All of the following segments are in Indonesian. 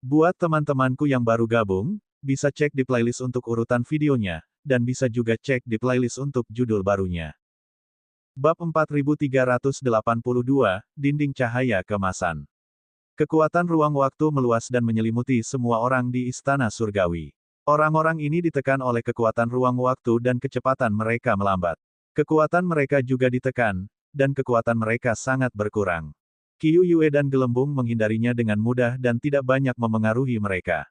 Buat teman-temanku yang baru gabung, bisa cek di playlist untuk urutan videonya, dan bisa juga cek di playlist untuk judul barunya. Bab 4382, Dinding Cahaya Kemasan. Kekuatan ruang waktu meluas dan menyelimuti semua orang di Istana Surgawi. Orang-orang ini ditekan oleh kekuatan ruang waktu dan kecepatan mereka melambat. Kekuatan mereka juga ditekan, dan kekuatan mereka sangat berkurang. Qiu Yue dan Gelembung menghindarinya dengan mudah dan tidak banyak memengaruhi mereka.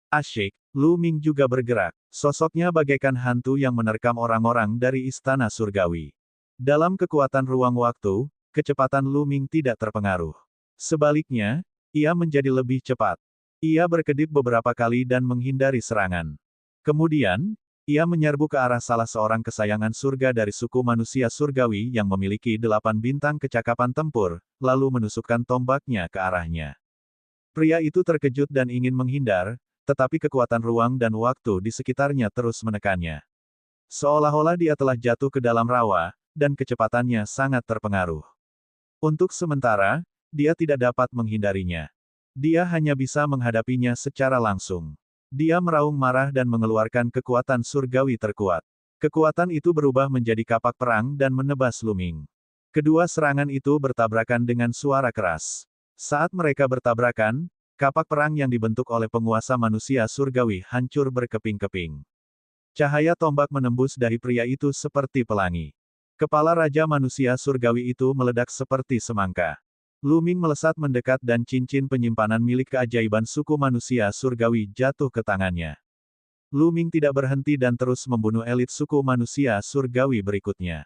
Asyik, Lu Ming juga bergerak. Sosoknya bagaikan hantu yang menerkam orang-orang dari Istana Surgawi. Dalam kekuatan ruang waktu, kecepatan Lu Ming tidak terpengaruh. Sebaliknya, ia menjadi lebih cepat. Ia berkedip beberapa kali dan menghindari serangan. Kemudian, ia menyerbu ke arah salah seorang kesayangan surga dari suku manusia surgawi yang memiliki 8 bintang kecakapan tempur, lalu menusukkan tombaknya ke arahnya. Pria itu terkejut dan ingin menghindar, tetapi kekuatan ruang dan waktu di sekitarnya terus menekannya. Seolah-olah dia telah jatuh ke dalam rawa, dan kecepatannya sangat terpengaruh. Untuk sementara, dia tidak dapat menghindarinya. Dia hanya bisa menghadapinya secara langsung. Dia meraung marah dan mengeluarkan kekuatan surgawi terkuat. Kekuatan itu berubah menjadi kapak perang dan menebas Lu Ming. Kedua serangan itu bertabrakan dengan suara keras. Saat mereka bertabrakan, kapak perang yang dibentuk oleh penguasa manusia surgawi hancur berkeping-keping. Cahaya tombak menembus dahi pria itu seperti pelangi. Kepala Raja Manusia Surgawi itu meledak seperti semangka. Lu Ming melesat mendekat dan cincin penyimpanan milik keajaiban suku manusia surgawi jatuh ke tangannya. Lu Ming tidak berhenti dan terus membunuh elit suku manusia surgawi berikutnya.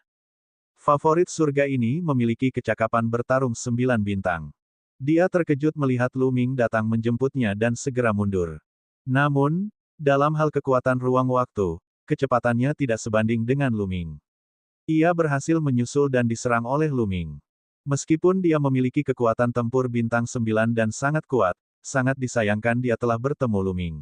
Favorit surga ini memiliki kecakapan bertarung 9 bintang. Dia terkejut melihat Lu Ming datang menjemputnya dan segera mundur. Namun, dalam hal kekuatan ruang waktu, kecepatannya tidak sebanding dengan Lu Ming. Ia berhasil menyusul dan diserang oleh Lu Ming. Meskipun dia memiliki kekuatan tempur bintang 9 dan sangat kuat, sangat disayangkan dia telah bertemu Lu Ming.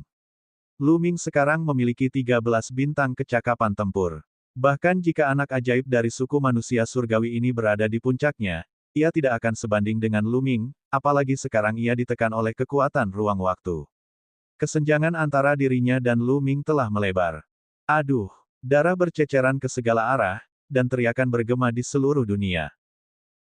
Lu Ming sekarang memiliki 13 bintang kecakapan tempur. Bahkan jika anak ajaib dari suku manusia surgawi ini berada di puncaknya, ia tidak akan sebanding dengan Lu Ming, apalagi sekarang ia ditekan oleh kekuatan ruang waktu. Kesenjangan antara dirinya dan Lu Ming telah melebar. Aduh, darah berceceran ke segala arah, dan teriakan bergema di seluruh dunia.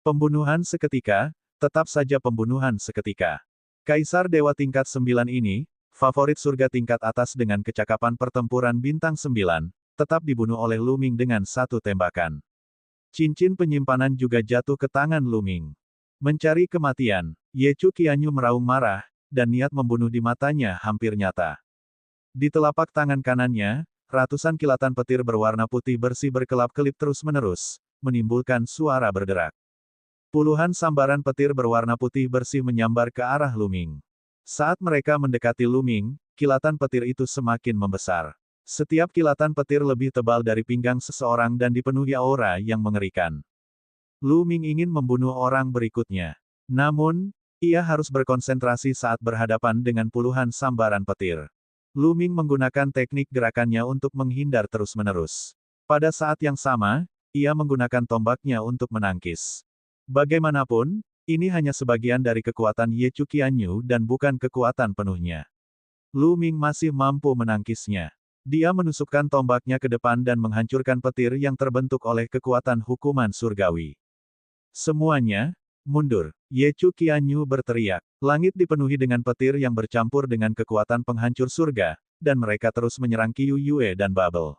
Pembunuhan seketika, tetap saja pembunuhan seketika. Kaisar Dewa tingkat 9 ini, favorit surga tingkat atas dengan kecakapan pertempuran bintang 9, tetap dibunuh oleh Lu Ming dengan satu tembakan. Cincin penyimpanan juga jatuh ke tangan Lu Ming. Mencari kematian, Ye Chu Qianyu meraung marah, dan niat membunuh di matanya hampir nyata. Di telapak tangan kanannya, ratusan kilatan petir berwarna putih bersih berkelap-kelip terus-menerus, menimbulkan suara berderak. Puluhan sambaran petir berwarna putih bersih menyambar ke arah Lu Ming. Saat mereka mendekati Lu Ming, kilatan petir itu semakin membesar. Setiap kilatan petir lebih tebal dari pinggang seseorang dan dipenuhi aura yang mengerikan. Lu Ming ingin membunuh orang berikutnya. Namun, ia harus berkonsentrasi saat berhadapan dengan puluhan sambaran petir. Lu Ming menggunakan teknik gerakannya untuk menghindar terus-menerus. Pada saat yang sama, ia menggunakan tombaknya untuk menangkis. Bagaimanapun, ini hanya sebagian dari kekuatan Ye Chu Qianyu dan bukan kekuatan penuhnya. Lu Ming masih mampu menangkisnya. Dia menusukkan tombaknya ke depan dan menghancurkan petir yang terbentuk oleh kekuatan hukuman surgawi. Semuanya, mundur. Ye Chu Qianyu berteriak. Langit dipenuhi dengan petir yang bercampur dengan kekuatan penghancur surga, dan mereka terus menyerang Qiu Yue dan Bubble.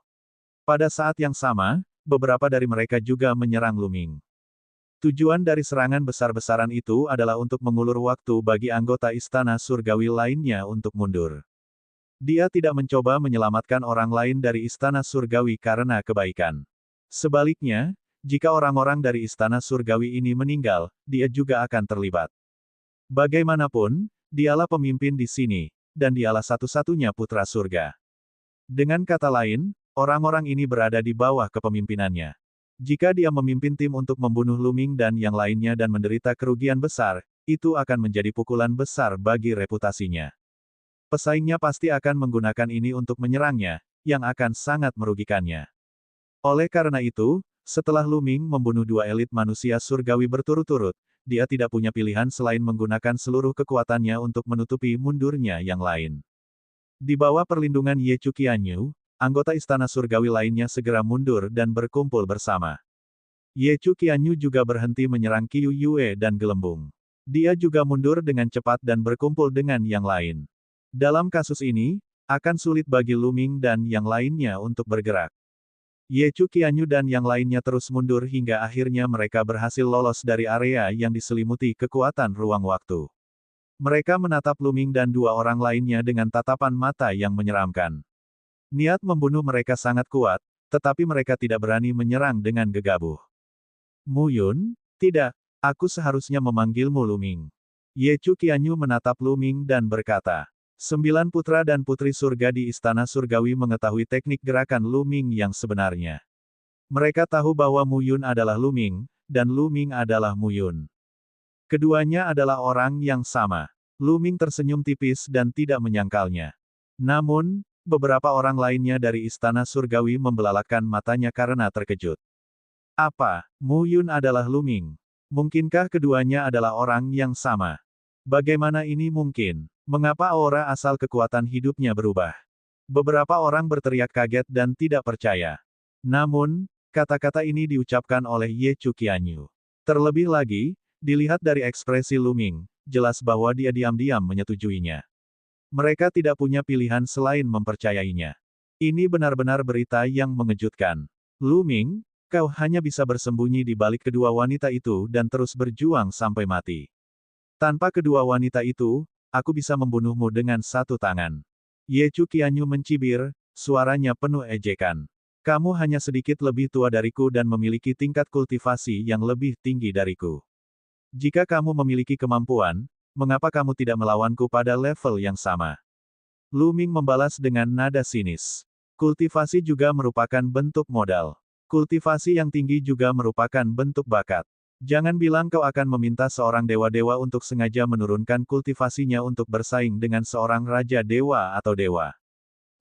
Pada saat yang sama, beberapa dari mereka juga menyerang Lu Ming. Tujuan dari serangan besar-besaran itu adalah untuk mengulur waktu bagi anggota Istana Surgawi lainnya untuk mundur. Dia tidak mencoba menyelamatkan orang lain dari Istana Surgawi karena kebaikan. Sebaliknya, jika orang-orang dari Istana Surgawi ini meninggal, dia juga akan terlibat. Bagaimanapun, dialah pemimpin di sini, dan dialah satu-satunya putra surga. Dengan kata lain, orang-orang ini berada di bawah kepemimpinannya. Jika dia memimpin tim untuk membunuh Lu Ming dan yang lainnya dan menderita kerugian besar, itu akan menjadi pukulan besar bagi reputasinya. Pesaingnya pasti akan menggunakan ini untuk menyerangnya, yang akan sangat merugikannya. Oleh karena itu, setelah Lu Ming membunuh 2 elit manusia surgawi berturut-turut, dia tidak punya pilihan selain menggunakan seluruh kekuatannya untuk menutupi mundurnya yang lain. Di bawah perlindungan Ye Chuqianyu, anggota Istana Surgawi lainnya segera mundur dan berkumpul bersama. Ye Chuqianyu juga berhenti menyerang Qiu Yue dan Gelembung. Dia juga mundur dengan cepat dan berkumpul dengan yang lain. Dalam kasus ini, akan sulit bagi Lu Ming dan yang lainnya untuk bergerak. Ye Chuqianyu dan yang lainnya terus mundur hingga akhirnya mereka berhasil lolos dari area yang diselimuti kekuatan ruang waktu. Mereka menatap Lu Ming dan dua orang lainnya dengan tatapan mata yang menyeramkan. Niat membunuh mereka sangat kuat, tetapi mereka tidak berani menyerang dengan gegabah. Mu Yun? Tidak, aku seharusnya memanggilmu Lu Ming. Ye Chuqianyu menatap Lu Ming dan berkata, 9 putra dan putri surga di Istana Surgawi mengetahui teknik gerakan Lu Ming yang sebenarnya. Mereka tahu bahwa Mu Yun adalah Lu Ming, dan Lu Ming adalah Mu Yun. Keduanya adalah orang yang sama. Lu Ming tersenyum tipis dan tidak menyangkalnya. Namun, beberapa orang lainnya dari Istana Surgawi membelalakan matanya karena terkejut. Apa, Mu Yun adalah Lu Ming? Mungkinkah keduanya adalah orang yang sama? Bagaimana ini mungkin? Mengapa aura asal kekuatan hidupnya berubah? Beberapa orang berteriak kaget dan tidak percaya. Namun, kata-kata ini diucapkan oleh Ye Chuqianyu. Terlebih lagi, dilihat dari ekspresi Lu Ming, jelas bahwa dia diam-diam menyetujuinya. Mereka tidak punya pilihan selain mempercayainya. Ini benar-benar berita yang mengejutkan. Lu Ming, kau hanya bisa bersembunyi di balik kedua wanita itu dan terus berjuang sampai mati. Tanpa kedua wanita itu, aku bisa membunuhmu dengan satu tangan. Ye Chuqianyu mencibir, suaranya penuh ejekan. Kamu hanya sedikit lebih tua dariku dan memiliki tingkat kultivasi yang lebih tinggi dariku. Jika kamu memiliki kemampuan, mengapa kamu tidak melawanku pada level yang sama? Lu Ming membalas dengan nada sinis. Kultivasi juga merupakan bentuk modal. Kultivasi yang tinggi juga merupakan bentuk bakat. Jangan bilang kau akan meminta seorang dewa-dewa untuk sengaja menurunkan kultivasinya untuk bersaing dengan seorang raja dewa atau dewa.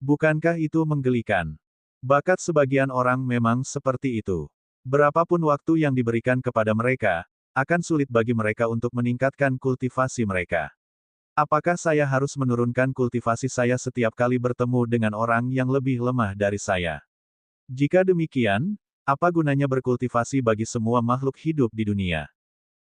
Bukankah itu menggelikan? Bakat sebagian orang memang seperti itu. Berapapun waktu yang diberikan kepada mereka, akan sulit bagi mereka untuk meningkatkan kultivasi mereka. Apakah saya harus menurunkan kultivasi saya setiap kali bertemu dengan orang yang lebih lemah dari saya? Jika demikian, apa gunanya berkultivasi bagi semua makhluk hidup di dunia?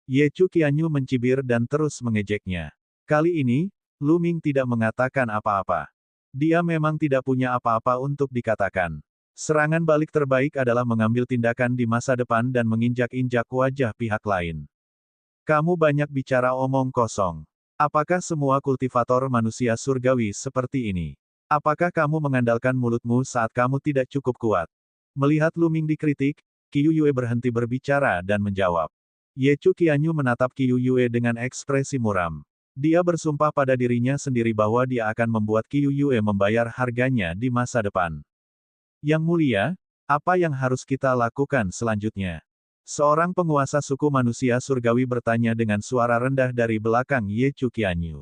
Ye Chuqianyu mencibir dan terus mengejeknya. Kali ini, Lu Ming tidak mengatakan apa-apa. Dia memang tidak punya apa-apa untuk dikatakan. Serangan balik terbaik adalah mengambil tindakan di masa depan dan menginjak-injak wajah pihak lain. Kamu banyak bicara omong kosong. Apakah semua kultivator manusia surgawi seperti ini? Apakah kamu mengandalkan mulutmu saat kamu tidak cukup kuat? Melihat Lu Ming dikritik, Qiu Yue berhenti berbicara dan menjawab. Ye Chuqianyu menatap Qiu Yue dengan ekspresi muram. Dia bersumpah pada dirinya sendiri bahwa dia akan membuat Qiu Yue membayar harganya di masa depan. Yang mulia, apa yang harus kita lakukan selanjutnya? Seorang penguasa suku manusia surgawi bertanya dengan suara rendah dari belakang Ye Chuqianyu.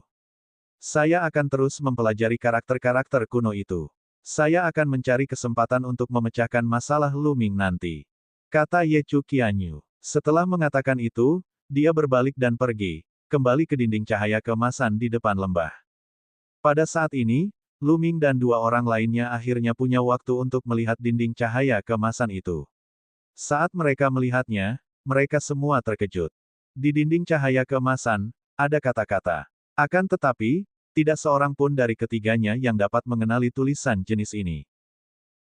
Saya akan terus mempelajari karakter-karakter kuno itu. Saya akan mencari kesempatan untuk memecahkan masalah Lu Ming nanti. Kata Ye Chuqianyu. Setelah mengatakan itu, dia berbalik dan pergi, kembali ke dinding cahaya keemasan di depan lembah. Pada saat ini, Lu Ming dan dua orang lainnya akhirnya punya waktu untuk melihat dinding cahaya keemasan itu. Saat mereka melihatnya, mereka semua terkejut. Di dinding cahaya keemasan, ada kata-kata. Akan tetapi, tidak seorang pun dari ketiganya yang dapat mengenali tulisan jenis ini.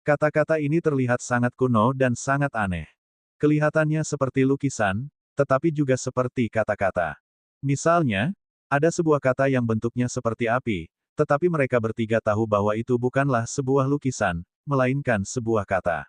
Kata-kata ini terlihat sangat kuno dan sangat aneh. Kelihatannya seperti lukisan, tetapi juga seperti kata-kata. Misalnya, ada sebuah kata yang bentuknya seperti api, tetapi mereka bertiga tahu bahwa itu bukanlah sebuah lukisan, melainkan sebuah kata.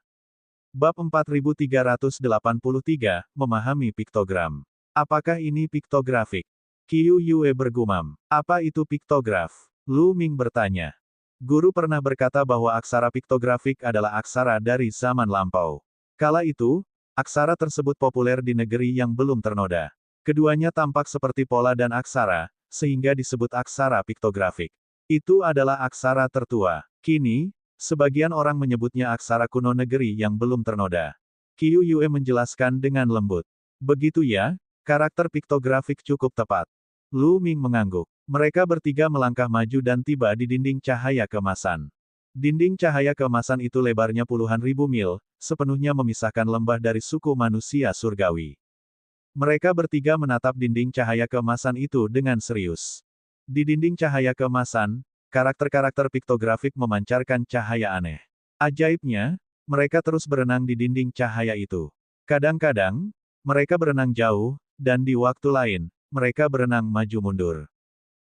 Bab 4383, Memahami Piktogram. Apakah ini piktografik? Qiu Yue bergumam. Apa itu piktograf? Lu Ming bertanya. Guru pernah berkata bahwa aksara piktografik adalah aksara dari zaman lampau. Kala itu, aksara tersebut populer di negeri yang belum ternoda. Keduanya tampak seperti pola dan aksara, sehingga disebut aksara piktografik. Itu adalah aksara tertua. Kini, sebagian orang menyebutnya aksara kuno negeri yang belum ternoda. Qiu Yue menjelaskan dengan lembut. Begitu ya? Karakter piktografik cukup tepat. Lu Ming mengangguk. Mereka bertiga melangkah maju dan tiba di dinding cahaya keemasan. Dinding cahaya keemasan itu lebarnya puluhan ribu mil, sepenuhnya memisahkan lembah dari suku manusia surgawi. Mereka bertiga menatap dinding cahaya keemasan itu dengan serius. Di dinding cahaya keemasan, karakter-karakter piktografik memancarkan cahaya aneh. Ajaibnya, mereka terus berenang di dinding cahaya itu. Kadang-kadang, mereka berenang jauh, dan di waktu lain, mereka berenang maju mundur.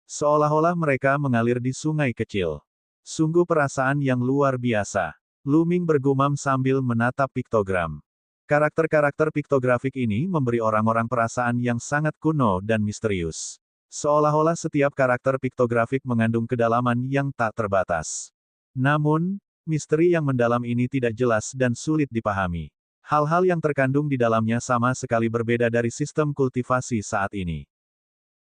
Seolah-olah mereka mengalir di sungai kecil. Sungguh perasaan yang luar biasa. Lu Ming bergumam sambil menatap piktogram. Karakter-karakter piktografik ini memberi orang-orang perasaan yang sangat kuno dan misterius. Seolah-olah setiap karakter piktografik mengandung kedalaman yang tak terbatas. Namun, misteri yang mendalam ini tidak jelas dan sulit dipahami. Hal-hal yang terkandung di dalamnya sama sekali berbeda dari sistem kultivasi saat ini.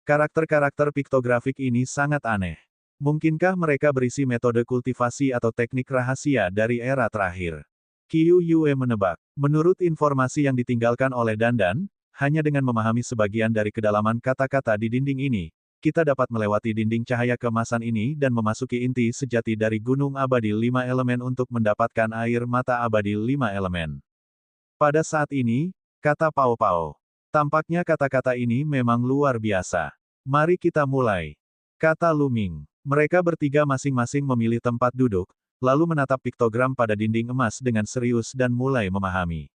Karakter-karakter piktografik ini sangat aneh. Mungkinkah mereka berisi metode kultivasi atau teknik rahasia dari era terakhir? Qiu Yue menebak. Menurut informasi yang ditinggalkan oleh Dandan, hanya dengan memahami sebagian dari kedalaman kata-kata di dinding ini, kita dapat melewati dinding cahaya keemasan ini dan memasuki inti sejati dari Gunung Abadi 5 Elemen untuk mendapatkan air mata abadi 5 elemen. Pada saat ini, kata Pao Pao. Tampaknya kata-kata ini memang luar biasa. Mari kita mulai. Kata Lu Ming. Mereka bertiga masing-masing memilih tempat duduk, lalu menatap piktogram pada dinding emas dengan serius dan mulai memahami.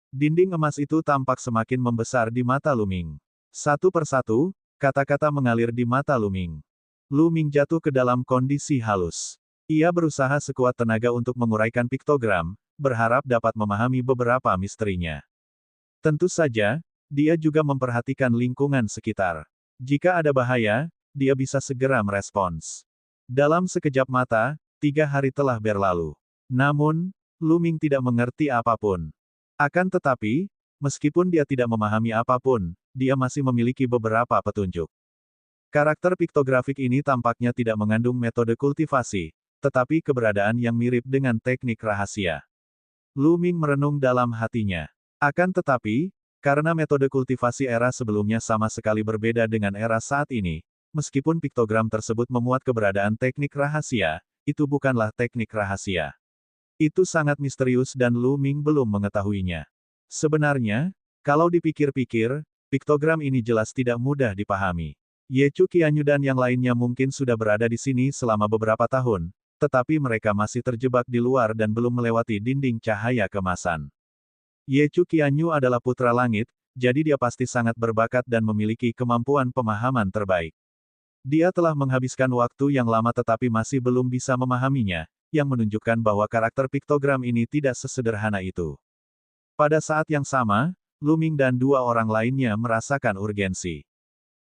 Dinding emas itu tampak semakin membesar di mata Lu Ming. Satu persatu, kata-kata mengalir di mata Lu Ming. Lu Ming jatuh ke dalam kondisi halus. Ia berusaha sekuat tenaga untuk menguraikan piktogram, berharap dapat memahami beberapa misterinya. Tentu saja, dia juga memperhatikan lingkungan sekitar. Jika ada bahaya, dia bisa segera merespons. Dalam sekejap mata, 3 hari telah berlalu. Namun, Lu Ming tidak mengerti apapun. Akan tetapi, meskipun dia tidak memahami apapun, dia masih memiliki beberapa petunjuk. Karakter piktografik ini tampaknya tidak mengandung metode kultivasi, tetapi keberadaan yang mirip dengan teknik rahasia. Lu Ming merenung dalam hatinya. Akan tetapi, karena metode kultivasi era sebelumnya sama sekali berbeda dengan era saat ini, meskipun piktogram tersebut memuat keberadaan teknik rahasia, itu bukanlah teknik rahasia. Itu sangat misterius dan Lu Ming belum mengetahuinya. Sebenarnya, kalau dipikir-pikir, piktogram ini jelas tidak mudah dipahami. Ye Chu Qianyu dan yang lainnya mungkin sudah berada di sini selama beberapa tahun, tetapi mereka masih terjebak di luar dan belum melewati dinding cahaya keemasan. Ye Chu Qianyu adalah putra langit, jadi dia pasti sangat berbakat dan memiliki kemampuan pemahaman terbaik. Dia telah menghabiskan waktu yang lama tetapi masih belum bisa memahaminya, yang menunjukkan bahwa karakter piktogram ini tidak sesederhana itu. Pada saat yang sama, Lu Ming dan 2 orang lainnya merasakan urgensi.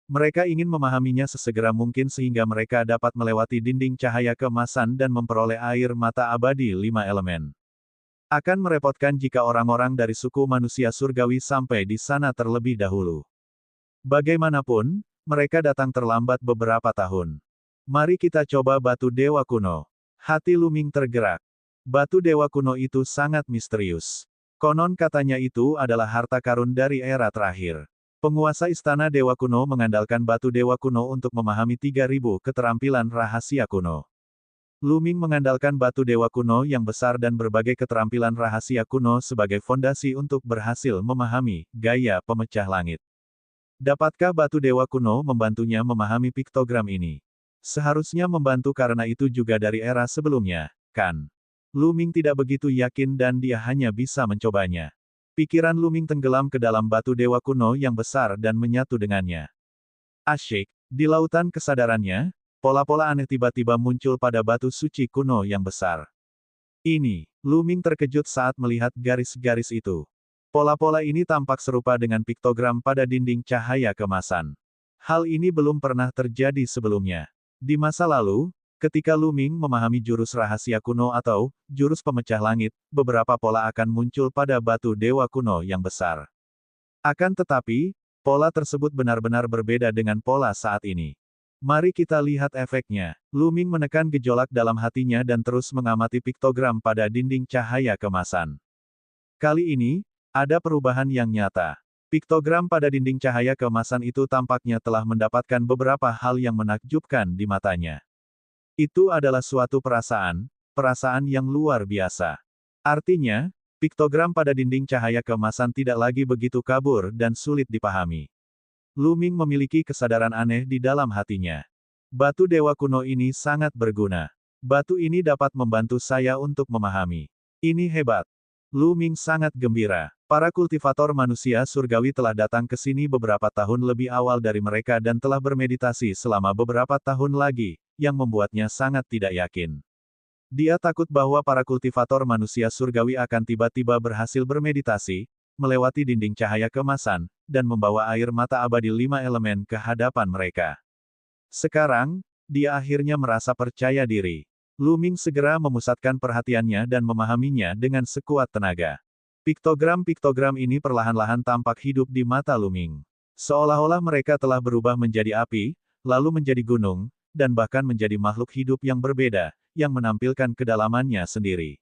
Mereka ingin memahaminya sesegera mungkin sehingga mereka dapat melewati dinding cahaya keemasan dan memperoleh air mata abadi 5 elemen. Akan merepotkan jika orang-orang dari suku manusia surgawi sampai di sana terlebih dahulu. Bagaimanapun, mereka datang terlambat beberapa tahun. Mari kita coba batu dewa kuno. Hati Lu Ming tergerak. Batu dewa kuno itu sangat misterius. Konon katanya itu adalah harta karun dari era terakhir. Penguasa istana dewa kuno mengandalkan batu dewa kuno untuk memahami 3000 keterampilan rahasia kuno. Lu Ming mengandalkan batu dewa kuno yang besar dan berbagai keterampilan rahasia kuno sebagai fondasi untuk berhasil memahami gaya pemecah langit. Dapatkah batu dewa kuno membantunya memahami piktogram ini? Seharusnya membantu karena itu juga dari era sebelumnya, kan? Lu Ming tidak begitu yakin dan dia hanya bisa mencobanya. Pikiran Lu Ming tenggelam ke dalam batu dewa kuno yang besar dan menyatu dengannya. Asyik, di lautan kesadarannya, pola-pola aneh tiba-tiba muncul pada batu suci kuno yang besar. Ini, Lu Ming terkejut saat melihat garis-garis itu. Pola-pola ini tampak serupa dengan piktogram pada dinding cahaya keemasan. Hal ini belum pernah terjadi sebelumnya. Di masa lalu, ketika Lu Ming memahami jurus rahasia kuno atau jurus pemecah langit, beberapa pola akan muncul pada batu dewa kuno yang besar. Akan tetapi, pola tersebut benar-benar berbeda dengan pola saat ini. Mari kita lihat efeknya. Lu Ming menekan gejolak dalam hatinya dan terus mengamati piktogram pada dinding cahaya keemasan. Kali ini, ada perubahan yang nyata. Piktogram pada dinding cahaya keemasan itu tampaknya telah mendapatkan beberapa hal yang menakjubkan di matanya. Itu adalah suatu perasaan yang luar biasa. Artinya, piktogram pada dinding cahaya keemasan tidak lagi begitu kabur dan sulit dipahami. Lu Ming memiliki kesadaran aneh di dalam hatinya. Batu dewa kuno ini sangat berguna. Batu ini dapat membantu saya untuk memahami. Ini hebat. Lu Ming sangat gembira. Para kultivator manusia surgawi telah datang ke sini beberapa tahun lebih awal dari mereka dan telah bermeditasi selama beberapa tahun lagi, yang membuatnya sangat tidak yakin. Dia takut bahwa para kultivator manusia surgawi akan tiba-tiba berhasil bermeditasi, melewati dinding cahaya keemasan, dan membawa air mata abadi 5 elemen ke hadapan mereka. Sekarang, dia akhirnya merasa percaya diri. Lu Ming segera memusatkan perhatiannya dan memahaminya dengan sekuat tenaga. Piktogram-piktogram ini perlahan-lahan tampak hidup di mata Lu Ming. Seolah-olah mereka telah berubah menjadi api, lalu menjadi gunung, dan bahkan menjadi makhluk hidup yang berbeda, yang menampilkan kedalamannya sendiri.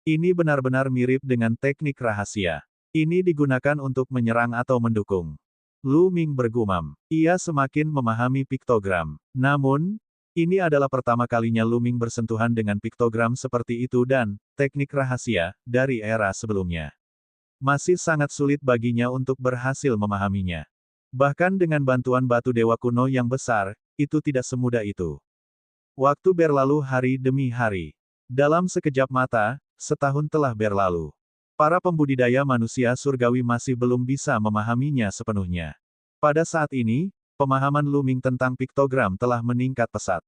Ini benar-benar mirip dengan teknik rahasia. Ini digunakan untuk menyerang atau mendukung. Lu Ming bergumam. Ia semakin memahami piktogram. Namun, ini adalah pertama kalinya Lu Ming bersentuhan dengan piktogram seperti itu dan teknik rahasia dari era sebelumnya. Masih sangat sulit baginya untuk berhasil memahaminya. Bahkan dengan bantuan batu dewa kuno yang besar, itu tidak semudah itu. Waktu berlalu hari demi hari. Dalam sekejap mata, setahun telah berlalu. Para pembudidaya manusia surgawi masih belum bisa memahaminya sepenuhnya. Pada saat ini, pemahaman Lu Ming tentang piktogram telah meningkat pesat.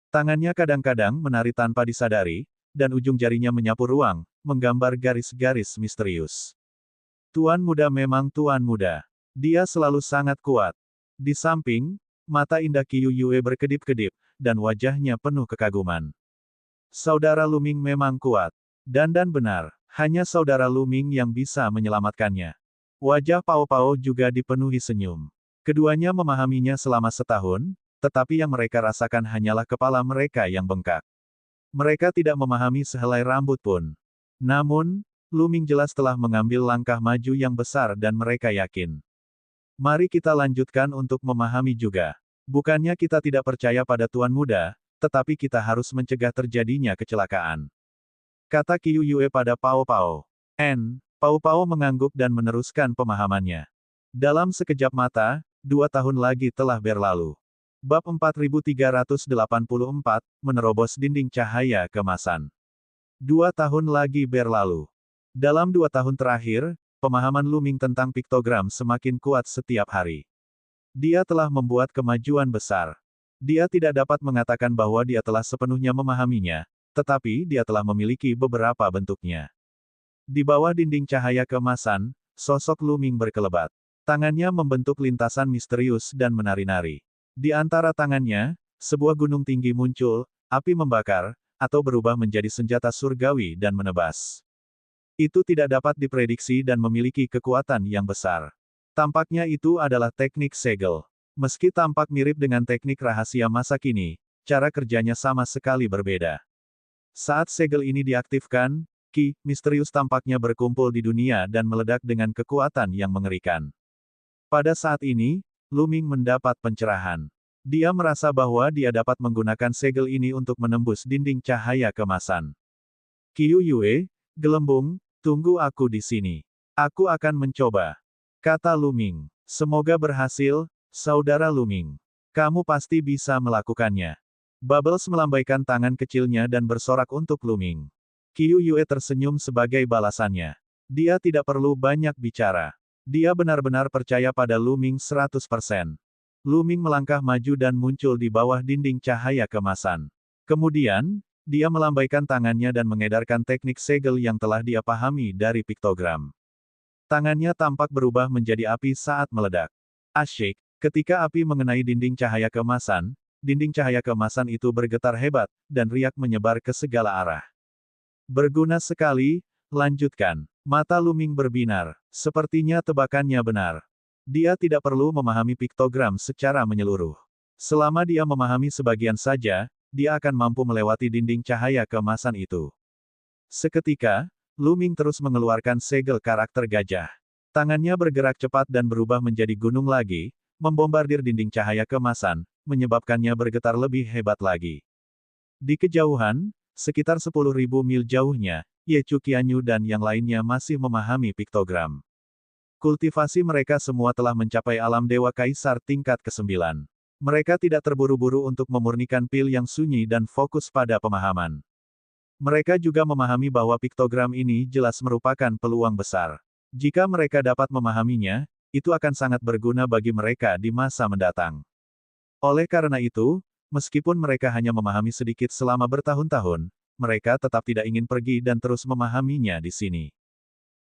Tangannya kadang-kadang menari tanpa disadari, dan ujung jarinya menyapu ruang, menggambar garis-garis misterius. Tuan muda memang tuan muda. Dia selalu sangat kuat. Di samping, mata indah Qiu Yue berkedip-kedip, dan wajahnya penuh kekaguman. Saudara Lu Ming memang kuat. Dan benar, hanya saudara Lu Ming yang bisa menyelamatkannya. Wajah Pao Pao juga dipenuhi senyum. Keduanya memahaminya selama setahun, tetapi yang mereka rasakan hanyalah kepala mereka yang bengkak. Mereka tidak memahami sehelai rambut pun. Namun, Lu Ming jelas telah mengambil langkah maju yang besar dan mereka yakin. Mari kita lanjutkan untuk memahami juga. Bukannya kita tidak percaya pada Tuan Muda, tetapi kita harus mencegah terjadinya kecelakaan. Kata Qiu Yue pada Pao Pao. Pao Pao mengangguk dan meneruskan pemahamannya. Dalam sekejap mata, 2 tahun lagi telah berlalu. Bab 4384, menerobos dinding cahaya keemasan. 2 tahun lagi berlalu. Dalam 2 tahun terakhir, pemahaman Lu Ming tentang piktogram semakin kuat setiap hari. Dia telah membuat kemajuan besar. Dia tidak dapat mengatakan bahwa dia telah sepenuhnya memahaminya, tetapi dia telah memiliki beberapa bentuknya. Di bawah dinding cahaya keemasan, sosok Lu Ming berkelebat. Tangannya membentuk lintasan misterius dan menari-nari. Di antara tangannya, sebuah gunung tinggi muncul, api membakar, atau berubah menjadi senjata surgawi dan menebas. Itu tidak dapat diprediksi dan memiliki kekuatan yang besar. Tampaknya itu adalah teknik segel. Meski tampak mirip dengan teknik rahasia masa kini, cara kerjanya sama sekali berbeda. Saat segel ini diaktifkan, Ki misterius tampaknya berkumpul di dunia dan meledak dengan kekuatan yang mengerikan. Pada saat ini, Lu Ming mendapat pencerahan. Dia merasa bahwa dia dapat menggunakan segel ini untuk menembus dinding cahaya keemasan. Qiu Yue, gelembung, tunggu aku di sini. Aku akan mencoba. Kata Lu Ming. Semoga berhasil, saudara Lu Ming. Kamu pasti bisa melakukannya. Bubbles melambaikan tangan kecilnya dan bersorak untuk Lu Ming. Qiu Yue tersenyum sebagai balasannya. Dia tidak perlu banyak bicara. Dia benar-benar percaya pada Lu Ming 100%. Lu Ming melangkah maju dan muncul di bawah dinding cahaya keemasan. Kemudian, dia melambaikan tangannya dan mengedarkan teknik segel yang telah dia pahami dari piktogram. Tangannya tampak berubah menjadi api saat meledak. Asyik, ketika api mengenai dinding cahaya keemasan, dinding cahaya keemasan itu bergetar hebat, dan riak menyebar ke segala arah. Berguna sekali, lanjutkan. Mata Lu Ming berbinar. Sepertinya tebakannya benar. Dia tidak perlu memahami piktogram secara menyeluruh. Selama dia memahami sebagian saja, dia akan mampu melewati dinding cahaya keemasan itu. Seketika, Lu Ming terus mengeluarkan segel karakter gajah. Tangannya bergerak cepat dan berubah menjadi gunung lagi, membombardir dinding cahaya kemasan, menyebabkannya bergetar lebih hebat lagi. Di kejauhan, sekitar 10.000 mil jauhnya, Ye Chu Qianyu dan yang lainnya masih memahami piktogram. Kultivasi mereka semua telah mencapai alam Dewa Kaisar tingkat ke-9. Mereka tidak terburu-buru untuk memurnikan pil yang sunyi dan fokus pada pemahaman. Mereka juga memahami bahwa piktogram ini jelas merupakan peluang besar. Jika mereka dapat memahaminya, itu akan sangat berguna bagi mereka di masa mendatang. Oleh karena itu, meskipun mereka hanya memahami sedikit selama bertahun-tahun, mereka tetap tidak ingin pergi dan terus memahaminya di sini.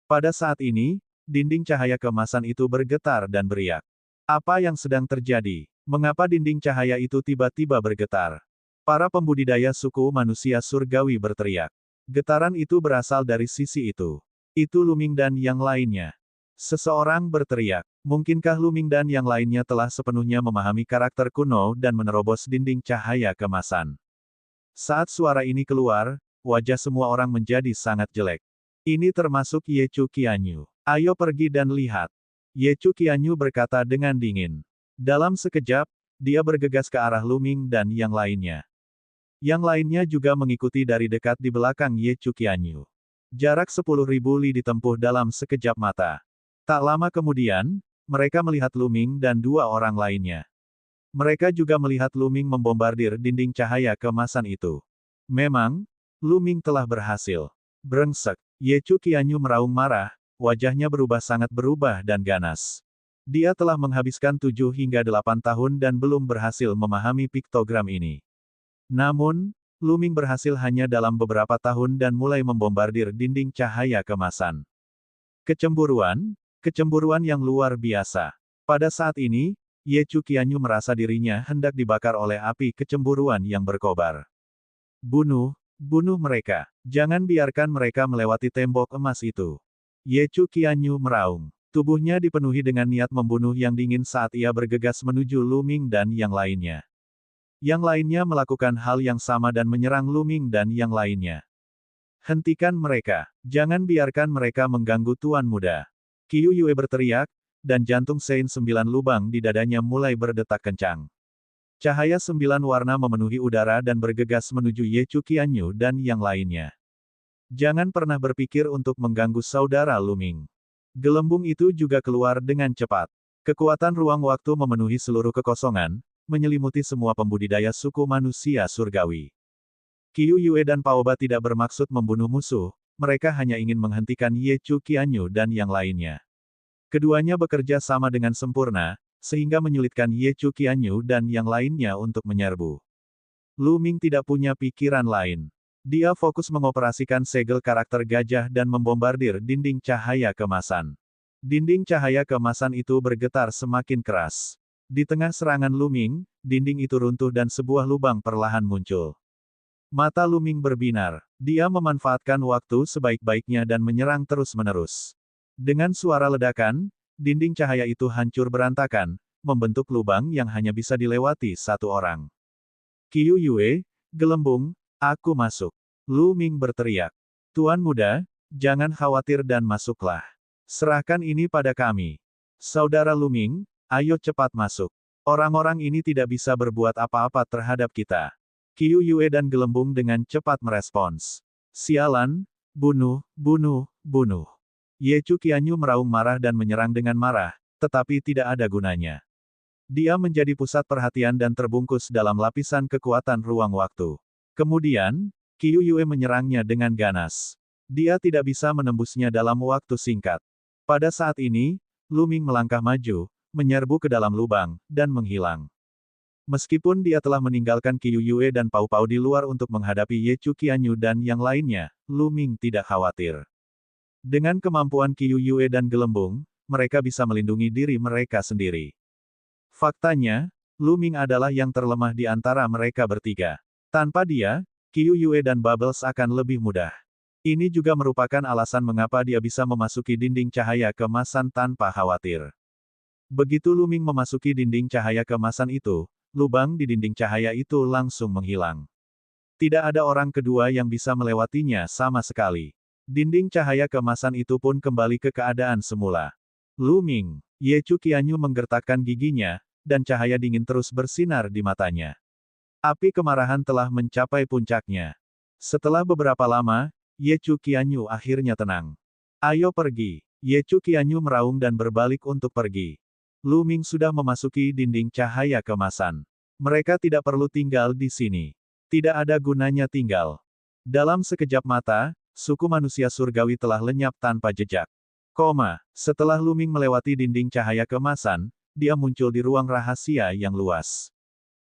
Pada saat ini, dinding cahaya kemasan itu bergetar dan beriak. Apa yang sedang terjadi? Mengapa dinding cahaya itu tiba-tiba bergetar? Para pembudidaya suku manusia surgawi berteriak. Getaran itu berasal dari sisi itu. Itu Lu Ming dan yang lainnya. Seseorang berteriak. Mungkinkah Lu Ming dan yang lainnya telah sepenuhnya memahami karakter kuno dan menerobos dinding cahaya kemasan? Saat suara ini keluar, wajah semua orang menjadi sangat jelek. Ini termasuk Ye Chu Qianyu. Ayo pergi dan lihat. Ye Chu Qianyu berkata dengan dingin. Dalam sekejap, dia bergegas ke arah Lu Ming dan yang lainnya. Yang lainnya juga mengikuti dari dekat di belakang Ye Chu Qianyu. Jarak 10.000 li ditempuh dalam sekejap mata. Tak lama kemudian, mereka melihat Lu Ming dan dua orang lainnya. Mereka juga melihat Lu Ming membombardir dinding cahaya kemasan itu. Memang, Lu Ming telah berhasil. Brengsek. Ye Chu Qianyu meraung marah, wajahnya sangat berubah dan ganas. Dia telah menghabiskan 7 hingga 8 tahun dan belum berhasil memahami piktogram ini. Namun, Lu Ming berhasil hanya dalam beberapa tahun dan mulai membombardir dinding cahaya kemasan. Kecemburuan yang luar biasa. Pada saat ini, Ye Chu Qianyu merasa dirinya hendak dibakar oleh api kecemburuan yang berkobar. Bunuh mereka. Jangan biarkan mereka melewati tembok emas itu. Ye Chu Qianyu meraung. Tubuhnya dipenuhi dengan niat membunuh yang dingin saat ia bergegas menuju Lu Ming dan yang lainnya. Yang lainnya melakukan hal yang sama dan menyerang Lu Ming dan yang lainnya. Hentikan mereka. Jangan biarkan mereka mengganggu Tuan Muda. Qiu Yue berteriak, dan jantung Sein 9 lubang di dadanya mulai berdetak kencang. Cahaya 9 warna memenuhi udara dan bergegas menuju Ye Chu Qianyu dan yang lainnya. Jangan pernah berpikir untuk mengganggu saudara Lu Ming. Gelembung itu juga keluar dengan cepat. Kekuatan ruang waktu memenuhi seluruh kekosongan, menyelimuti semua pembudidaya suku manusia surgawi. Qiu Yue dan Paoba tidak bermaksud membunuh musuh, mereka hanya ingin menghentikan Ye Chu Qianyu dan yang lainnya. Keduanya bekerja sama dengan sempurna, sehingga menyulitkan Ye Chu Qianyu dan yang lainnya untuk menyerbu. Lu Ming tidak punya pikiran lain. Dia fokus mengoperasikan segel karakter gajah dan membombardir dinding cahaya kemasan. Dinding cahaya kemasan itu bergetar semakin keras. Di tengah serangan Lu Ming, dinding itu runtuh dan sebuah lubang perlahan muncul. Mata Lu Ming berbinar. Dia memanfaatkan waktu sebaik-baiknya dan menyerang terus-menerus. Dengan suara ledakan, dinding cahaya itu hancur berantakan, membentuk lubang yang hanya bisa dilewati satu orang. Qiu Yue, gelembung, aku masuk. Lu Ming berteriak. Tuan Muda, jangan khawatir dan masuklah. Serahkan ini pada kami. Saudara Lu Ming, ayo cepat masuk. Orang-orang ini tidak bisa berbuat apa-apa terhadap kita. Qiu Yue dan gelembung dengan cepat merespons. Sialan, bunuh. Ye Chu Qianyu meraung marah dan menyerang dengan marah, tetapi tidak ada gunanya. Dia menjadi pusat perhatian dan terbungkus dalam lapisan kekuatan ruang waktu. Kemudian, Qiu Yue menyerangnya dengan ganas. Dia tidak bisa menembusnya dalam waktu singkat. Pada saat ini, Lu Ming melangkah maju, menyerbu ke dalam lubang, dan menghilang. Meskipun dia telah meninggalkan Qiu Yue dan Pao Pao di luar untuk menghadapi Ye Chu Qianyu dan yang lainnya, Lu Ming tidak khawatir. Dengan kemampuan Qiu Yue dan gelembung, mereka bisa melindungi diri mereka sendiri. Faktanya, Lu Ming adalah yang terlemah di antara mereka bertiga. Tanpa dia, Qiu Yue dan Bubbles akan lebih mudah. Ini juga merupakan alasan mengapa dia bisa memasuki dinding cahaya kemasan tanpa khawatir. Begitu Lu Ming memasuki dinding cahaya kemasan itu, lubang di dinding cahaya itu langsung menghilang. Tidak ada orang kedua yang bisa melewatinya sama sekali. Dinding cahaya kemasan itu pun kembali ke keadaan semula. Lu Ming. Ye Chu Qianyu menggertakkan giginya, dan cahaya dingin terus bersinar di matanya. Api kemarahan telah mencapai puncaknya. Setelah beberapa lama, Ye Chu Qianyu akhirnya tenang. Ayo pergi. Ye Chu Qianyu meraung dan berbalik untuk pergi. Lu Ming sudah memasuki dinding cahaya kemasan. Mereka tidak perlu tinggal di sini. Tidak ada gunanya tinggal. Dalam sekejap mata, suku manusia surgawi telah lenyap tanpa jejak. Setelah Lu Ming melewati dinding cahaya kemasan, dia muncul di ruang rahasia yang luas.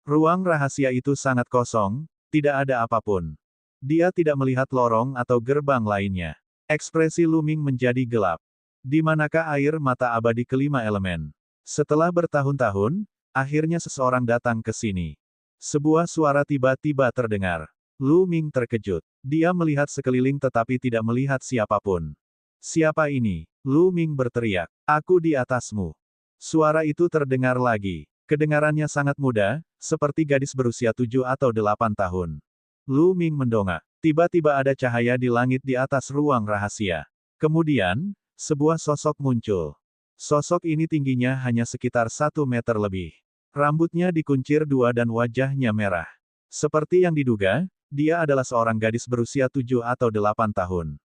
Ruang rahasia itu sangat kosong, tidak ada apapun. Dia tidak melihat lorong atau gerbang lainnya. Ekspresi Lu Ming menjadi gelap. Di manakah air mata abadi kelima elemen? Setelah bertahun-tahun, akhirnya seseorang datang ke sini. Sebuah suara tiba-tiba terdengar. Lu Ming terkejut. Dia melihat sekeliling tetapi tidak melihat siapapun. Siapa ini? Lu Ming berteriak. Aku di atasmu. Suara itu terdengar lagi. Kedengarannya sangat muda, seperti gadis berusia 7 atau 8 tahun. Lu Ming mendongak. Tiba-tiba ada cahaya di langit di atas ruang rahasia. Kemudian, sebuah sosok muncul. Sosok ini tingginya hanya sekitar 1 meter lebih. Rambutnya dikuncir 2 dan wajahnya merah. Seperti yang diduga, dia adalah seorang gadis berusia 7 atau 8 tahun.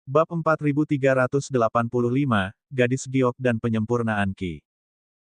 Bab 4385, Gadis Giok dan Penyempurnaan Qi.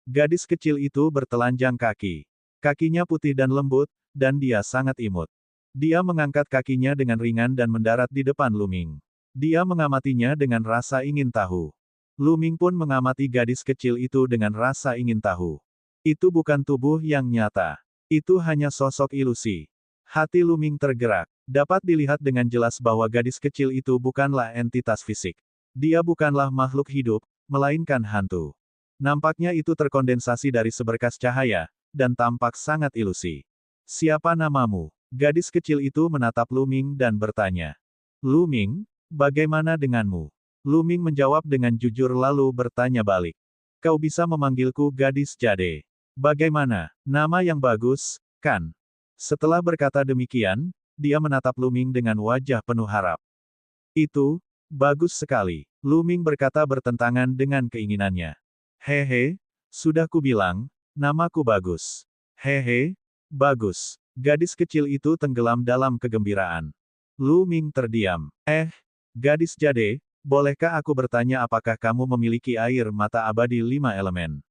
Gadis kecil itu bertelanjang kaki. Kakinya putih dan lembut, dan dia sangat imut. Dia mengangkat kakinya dengan ringan dan mendarat di depan Lu Ming. Dia mengamatinya dengan rasa ingin tahu. Lu Ming pun mengamati gadis kecil itu dengan rasa ingin tahu. Itu bukan tubuh yang nyata. Itu hanya sosok ilusi. Hati Lu Ming tergerak. Dapat dilihat dengan jelas bahwa gadis kecil itu bukanlah entitas fisik. Dia bukanlah makhluk hidup, melainkan hantu. Nampaknya itu terkondensasi dari seberkas cahaya, dan tampak sangat ilusi. Siapa namamu? Gadis kecil itu menatap Lu Ming dan bertanya. Lu Ming, bagaimana denganmu? Lu Ming menjawab dengan jujur lalu bertanya balik. Kau bisa memanggilku gadis jade. Bagaimana? Nama yang bagus, kan? Setelah berkata demikian, dia menatap Lu Ming dengan wajah penuh harap. Itu, bagus sekali. Lu Ming berkata bertentangan dengan keinginannya. Hehe, sudah kubilang, namaku bagus. Hehe, bagus. Gadis kecil itu tenggelam dalam kegembiraan. Lu Ming terdiam. Gadis jade, bolehkah aku bertanya apakah kamu memiliki air mata abadi 5 elemen?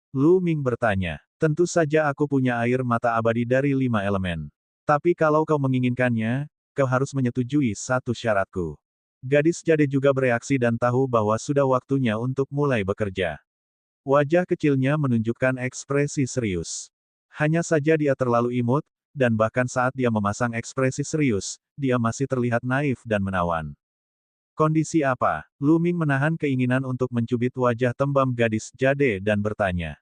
Lu Ming bertanya. Tentu saja aku punya air mata abadi dari 5 elemen. Tapi kalau kau menginginkannya, kau harus menyetujui satu syaratku. Gadis jade juga bereaksi dan tahu bahwa sudah waktunya untuk mulai bekerja. Wajah kecilnya menunjukkan ekspresi serius. Hanya saja dia terlalu imut, dan bahkan saat dia memasang ekspresi serius, dia masih terlihat naif dan menawan. Kondisi apa? Lu Ming menahan keinginan untuk mencubit wajah tembam gadis jade dan bertanya.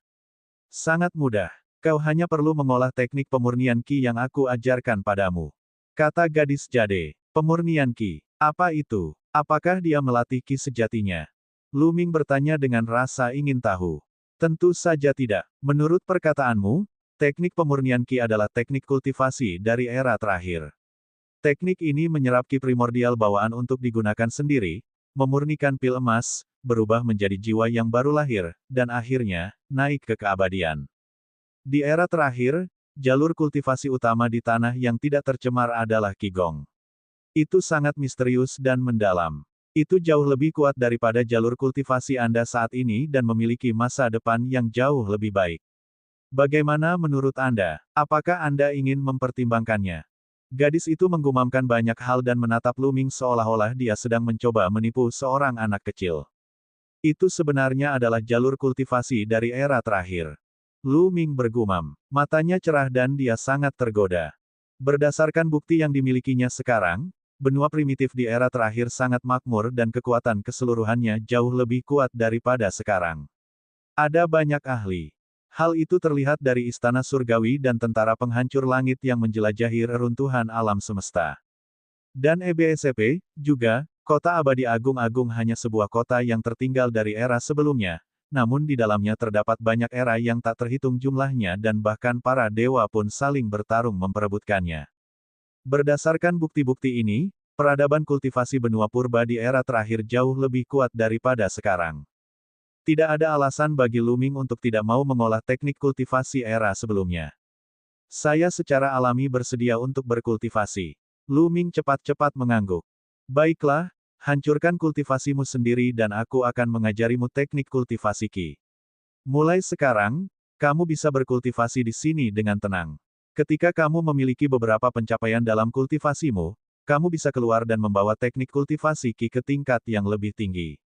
Sangat mudah. Kau hanya perlu mengolah teknik pemurnian Qi yang aku ajarkan padamu. Kata gadis jade. Pemurnian Qi. Apa itu? Apakah dia melatih Qi sejatinya? Lu Ming bertanya dengan rasa ingin tahu. Tentu saja tidak. Menurut perkataanmu, teknik pemurnian Qi adalah teknik kultivasi dari era terakhir. Teknik ini menyerap Qi primordial bawaan untuk digunakan sendiri, memurnikan pil emas, berubah menjadi jiwa yang baru lahir, dan akhirnya, naik ke keabadian. Di era terakhir, jalur kultivasi utama di tanah yang tidak tercemar adalah Qigong. Itu sangat misterius dan mendalam. Itu jauh lebih kuat daripada jalur kultivasi Anda saat ini dan memiliki masa depan yang jauh lebih baik. Bagaimana menurut Anda? Apakah Anda ingin mempertimbangkannya? Gadis itu menggumamkan banyak hal dan menatap Lu Ming seolah-olah dia sedang mencoba menipu seorang anak kecil. Itu sebenarnya adalah jalur kultivasi dari era terakhir. Lu Ming bergumam. Matanya cerah dan dia sangat tergoda. Berdasarkan bukti yang dimilikinya sekarang, benua primitif di era terakhir sangat makmur dan kekuatan keseluruhannya jauh lebih kuat daripada sekarang. Ada banyak ahli. Hal itu terlihat dari istana surgawi dan tentara penghancur langit yang menjelajahi reruntuhan alam semesta. Dan EBSP, juga, kota abadi agung-agung hanya sebuah kota yang tertinggal dari era sebelumnya, namun di dalamnya terdapat banyak era yang tak terhitung jumlahnya dan bahkan para dewa pun saling bertarung memperebutkannya. Berdasarkan bukti-bukti ini, peradaban kultivasi benua purba di era terakhir jauh lebih kuat daripada sekarang. Tidak ada alasan bagi Lu Ming untuk tidak mau mengolah teknik kultivasi era sebelumnya. Saya secara alami bersedia untuk berkultivasi. Lu Ming cepat-cepat mengangguk. Baiklah, hancurkan kultivasimu sendiri dan aku akan mengajarimu teknik kultivasi Qi. Mulai sekarang, kamu bisa berkultivasi di sini dengan tenang. Ketika kamu memiliki beberapa pencapaian dalam kultivasimu, kamu bisa keluar dan membawa teknik kultivasi Qi ke tingkat yang lebih tinggi.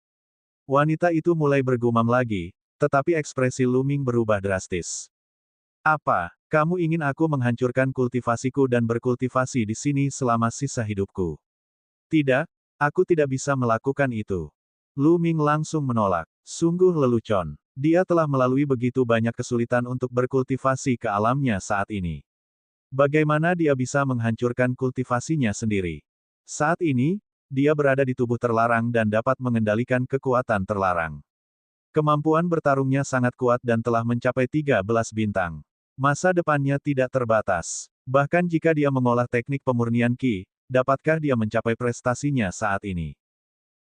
Wanita itu mulai bergumam lagi, tetapi ekspresi Lu Ming berubah drastis. Apa, kamu ingin aku menghancurkan kultivasiku dan berkultivasi di sini selama sisa hidupku? Tidak, aku tidak bisa melakukan itu. Lu Ming langsung menolak. Sungguh lelucon. Dia telah melalui begitu banyak kesulitan untuk berkultivasi ke alamnya saat ini. Bagaimana dia bisa menghancurkan kultivasinya sendiri? Saat ini, dia berada di tubuh terlarang dan dapat mengendalikan kekuatan terlarang. Kemampuan bertarungnya sangat kuat dan telah mencapai 13 bintang. Masa depannya tidak terbatas. Bahkan jika dia mengolah teknik pemurnian Qi, dapatkah dia mencapai prestasinya saat ini?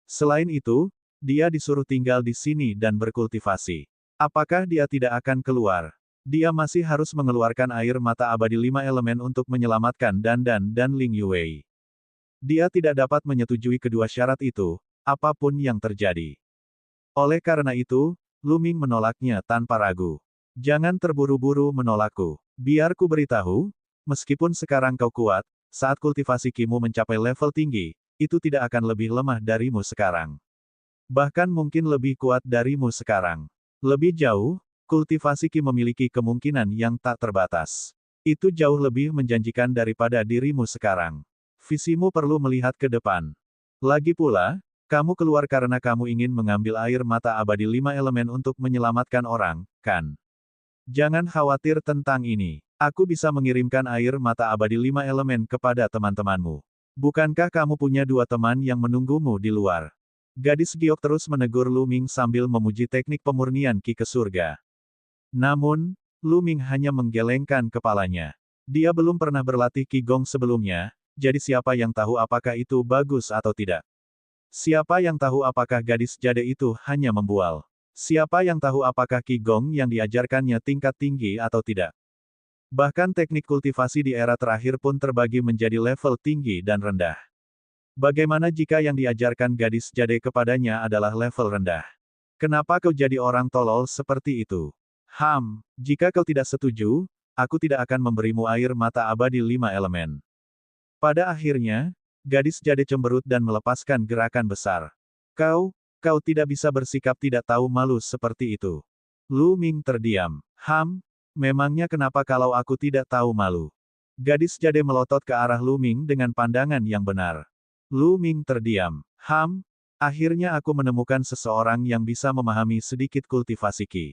Selain itu, dia disuruh tinggal di sini dan berkultivasi. Apakah dia tidak akan keluar? Dia masih harus mengeluarkan air mata abadi 5 elemen untuk menyelamatkan Dandan dan Ling Yuwei. Dia tidak dapat menyetujui kedua syarat itu, apapun yang terjadi. Oleh karena itu, Lu Ming menolaknya tanpa ragu. Jangan terburu-buru menolakku. Biar ku beritahu, meskipun sekarang kau kuat, saat kultivasi Qi-mu mencapai level tinggi, itu tidak akan lebih lemah darimu sekarang. Bahkan mungkin lebih kuat darimu sekarang. Lebih jauh, kultivasi Qi memiliki kemungkinan yang tak terbatas. Itu jauh lebih menjanjikan daripada dirimu sekarang. Visimu perlu melihat ke depan. Lagi pula, kamu keluar karena kamu ingin mengambil air mata abadi 5 elemen untuk menyelamatkan orang, kan? Jangan khawatir tentang ini. Aku bisa mengirimkan air mata abadi 5 elemen kepada teman-temanmu. Bukankah kamu punya 2 teman yang menunggumu di luar? Gadis giok terus menegur Lu Ming sambil memuji teknik pemurnian Qi ke surga. Namun, Lu Ming hanya menggelengkan kepalanya. Dia belum pernah berlatih Qigong sebelumnya, jadi siapa yang tahu apakah itu bagus atau tidak? Siapa yang tahu apakah gadis jade itu hanya membual? Siapa yang tahu apakah Qigong yang diajarkannya tingkat tinggi atau tidak? Bahkan teknik kultivasi di era terakhir pun terbagi menjadi level tinggi dan rendah. Bagaimana jika yang diajarkan gadis jade kepadanya adalah level rendah? Kenapa kau jadi orang tolol seperti itu? Jika kau tidak setuju, aku tidak akan memberimu air mata abadi 5 elemen. Pada akhirnya, gadis jade cemberut dan melepaskan gerakan besar. Kau tidak bisa bersikap tidak tahu malu seperti itu. Lu Ming terdiam. Memangnya kenapa kalau aku tidak tahu malu? Gadis jade melotot ke arah Lu Ming dengan pandangan yang benar. Lu Ming terdiam. Akhirnya aku menemukan seseorang yang bisa memahami sedikit kultivasi Qi.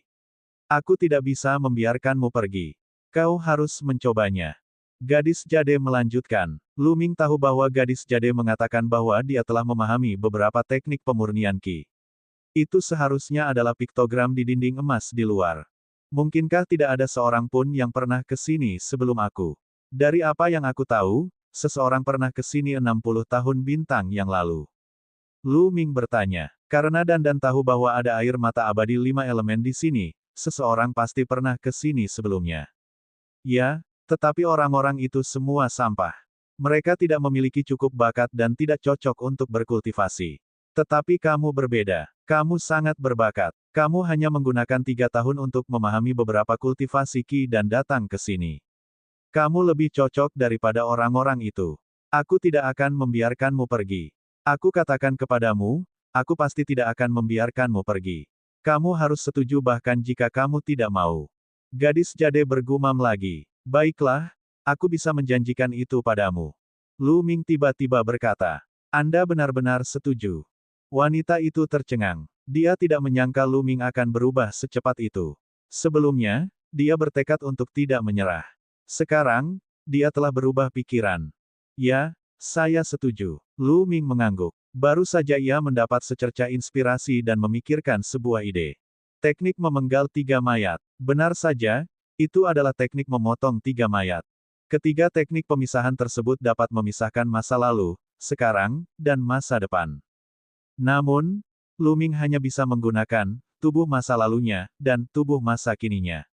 Aku tidak bisa membiarkanmu pergi. Kau harus mencobanya. Gadis jade melanjutkan. Lu Ming tahu bahwa gadis jade mengatakan bahwa dia telah memahami beberapa teknik pemurnian Qi. Itu seharusnya adalah piktogram di dinding emas di luar. Mungkinkah tidak ada seorang pun yang pernah ke sini sebelum aku? Dari apa yang aku tahu, seseorang pernah ke sini 60 tahun bintang yang lalu. Lu Ming bertanya. Karena Dandan tahu bahwa ada air mata abadi 5 elemen di sini, seseorang pasti pernah ke sini sebelumnya. Ya, tetapi orang-orang itu semua sampah. Mereka tidak memiliki cukup bakat dan tidak cocok untuk berkultivasi. Tetapi kamu berbeda. Kamu sangat berbakat. Kamu hanya menggunakan 3 tahun untuk memahami beberapa kultivasi Qi dan datang ke sini. Kamu lebih cocok daripada orang-orang itu. Aku tidak akan membiarkanmu pergi. Aku katakan kepadamu, aku pasti tidak akan membiarkanmu pergi. Kamu harus setuju bahkan jika kamu tidak mau. Gadis jade bergumam lagi. Baiklah, aku bisa menjanjikan itu padamu. Lu Ming tiba-tiba berkata, Anda benar-benar setuju. Wanita itu tercengang. Dia tidak menyangka Lu Ming akan berubah secepat itu. Sebelumnya, dia bertekad untuk tidak menyerah. Sekarang, dia telah berubah pikiran. Ya, saya setuju. Lu Ming mengangguk. Baru saja ia mendapat secercah inspirasi dan memikirkan sebuah ide. Teknik memenggal 3 mayat. Benar saja, itu adalah teknik memotong 3 mayat. Ketiga teknik pemisahan tersebut dapat memisahkan masa lalu, sekarang, dan masa depan. Namun, Lu Ming hanya bisa menggunakan tubuh masa lalunya, dan tubuh masa kininya.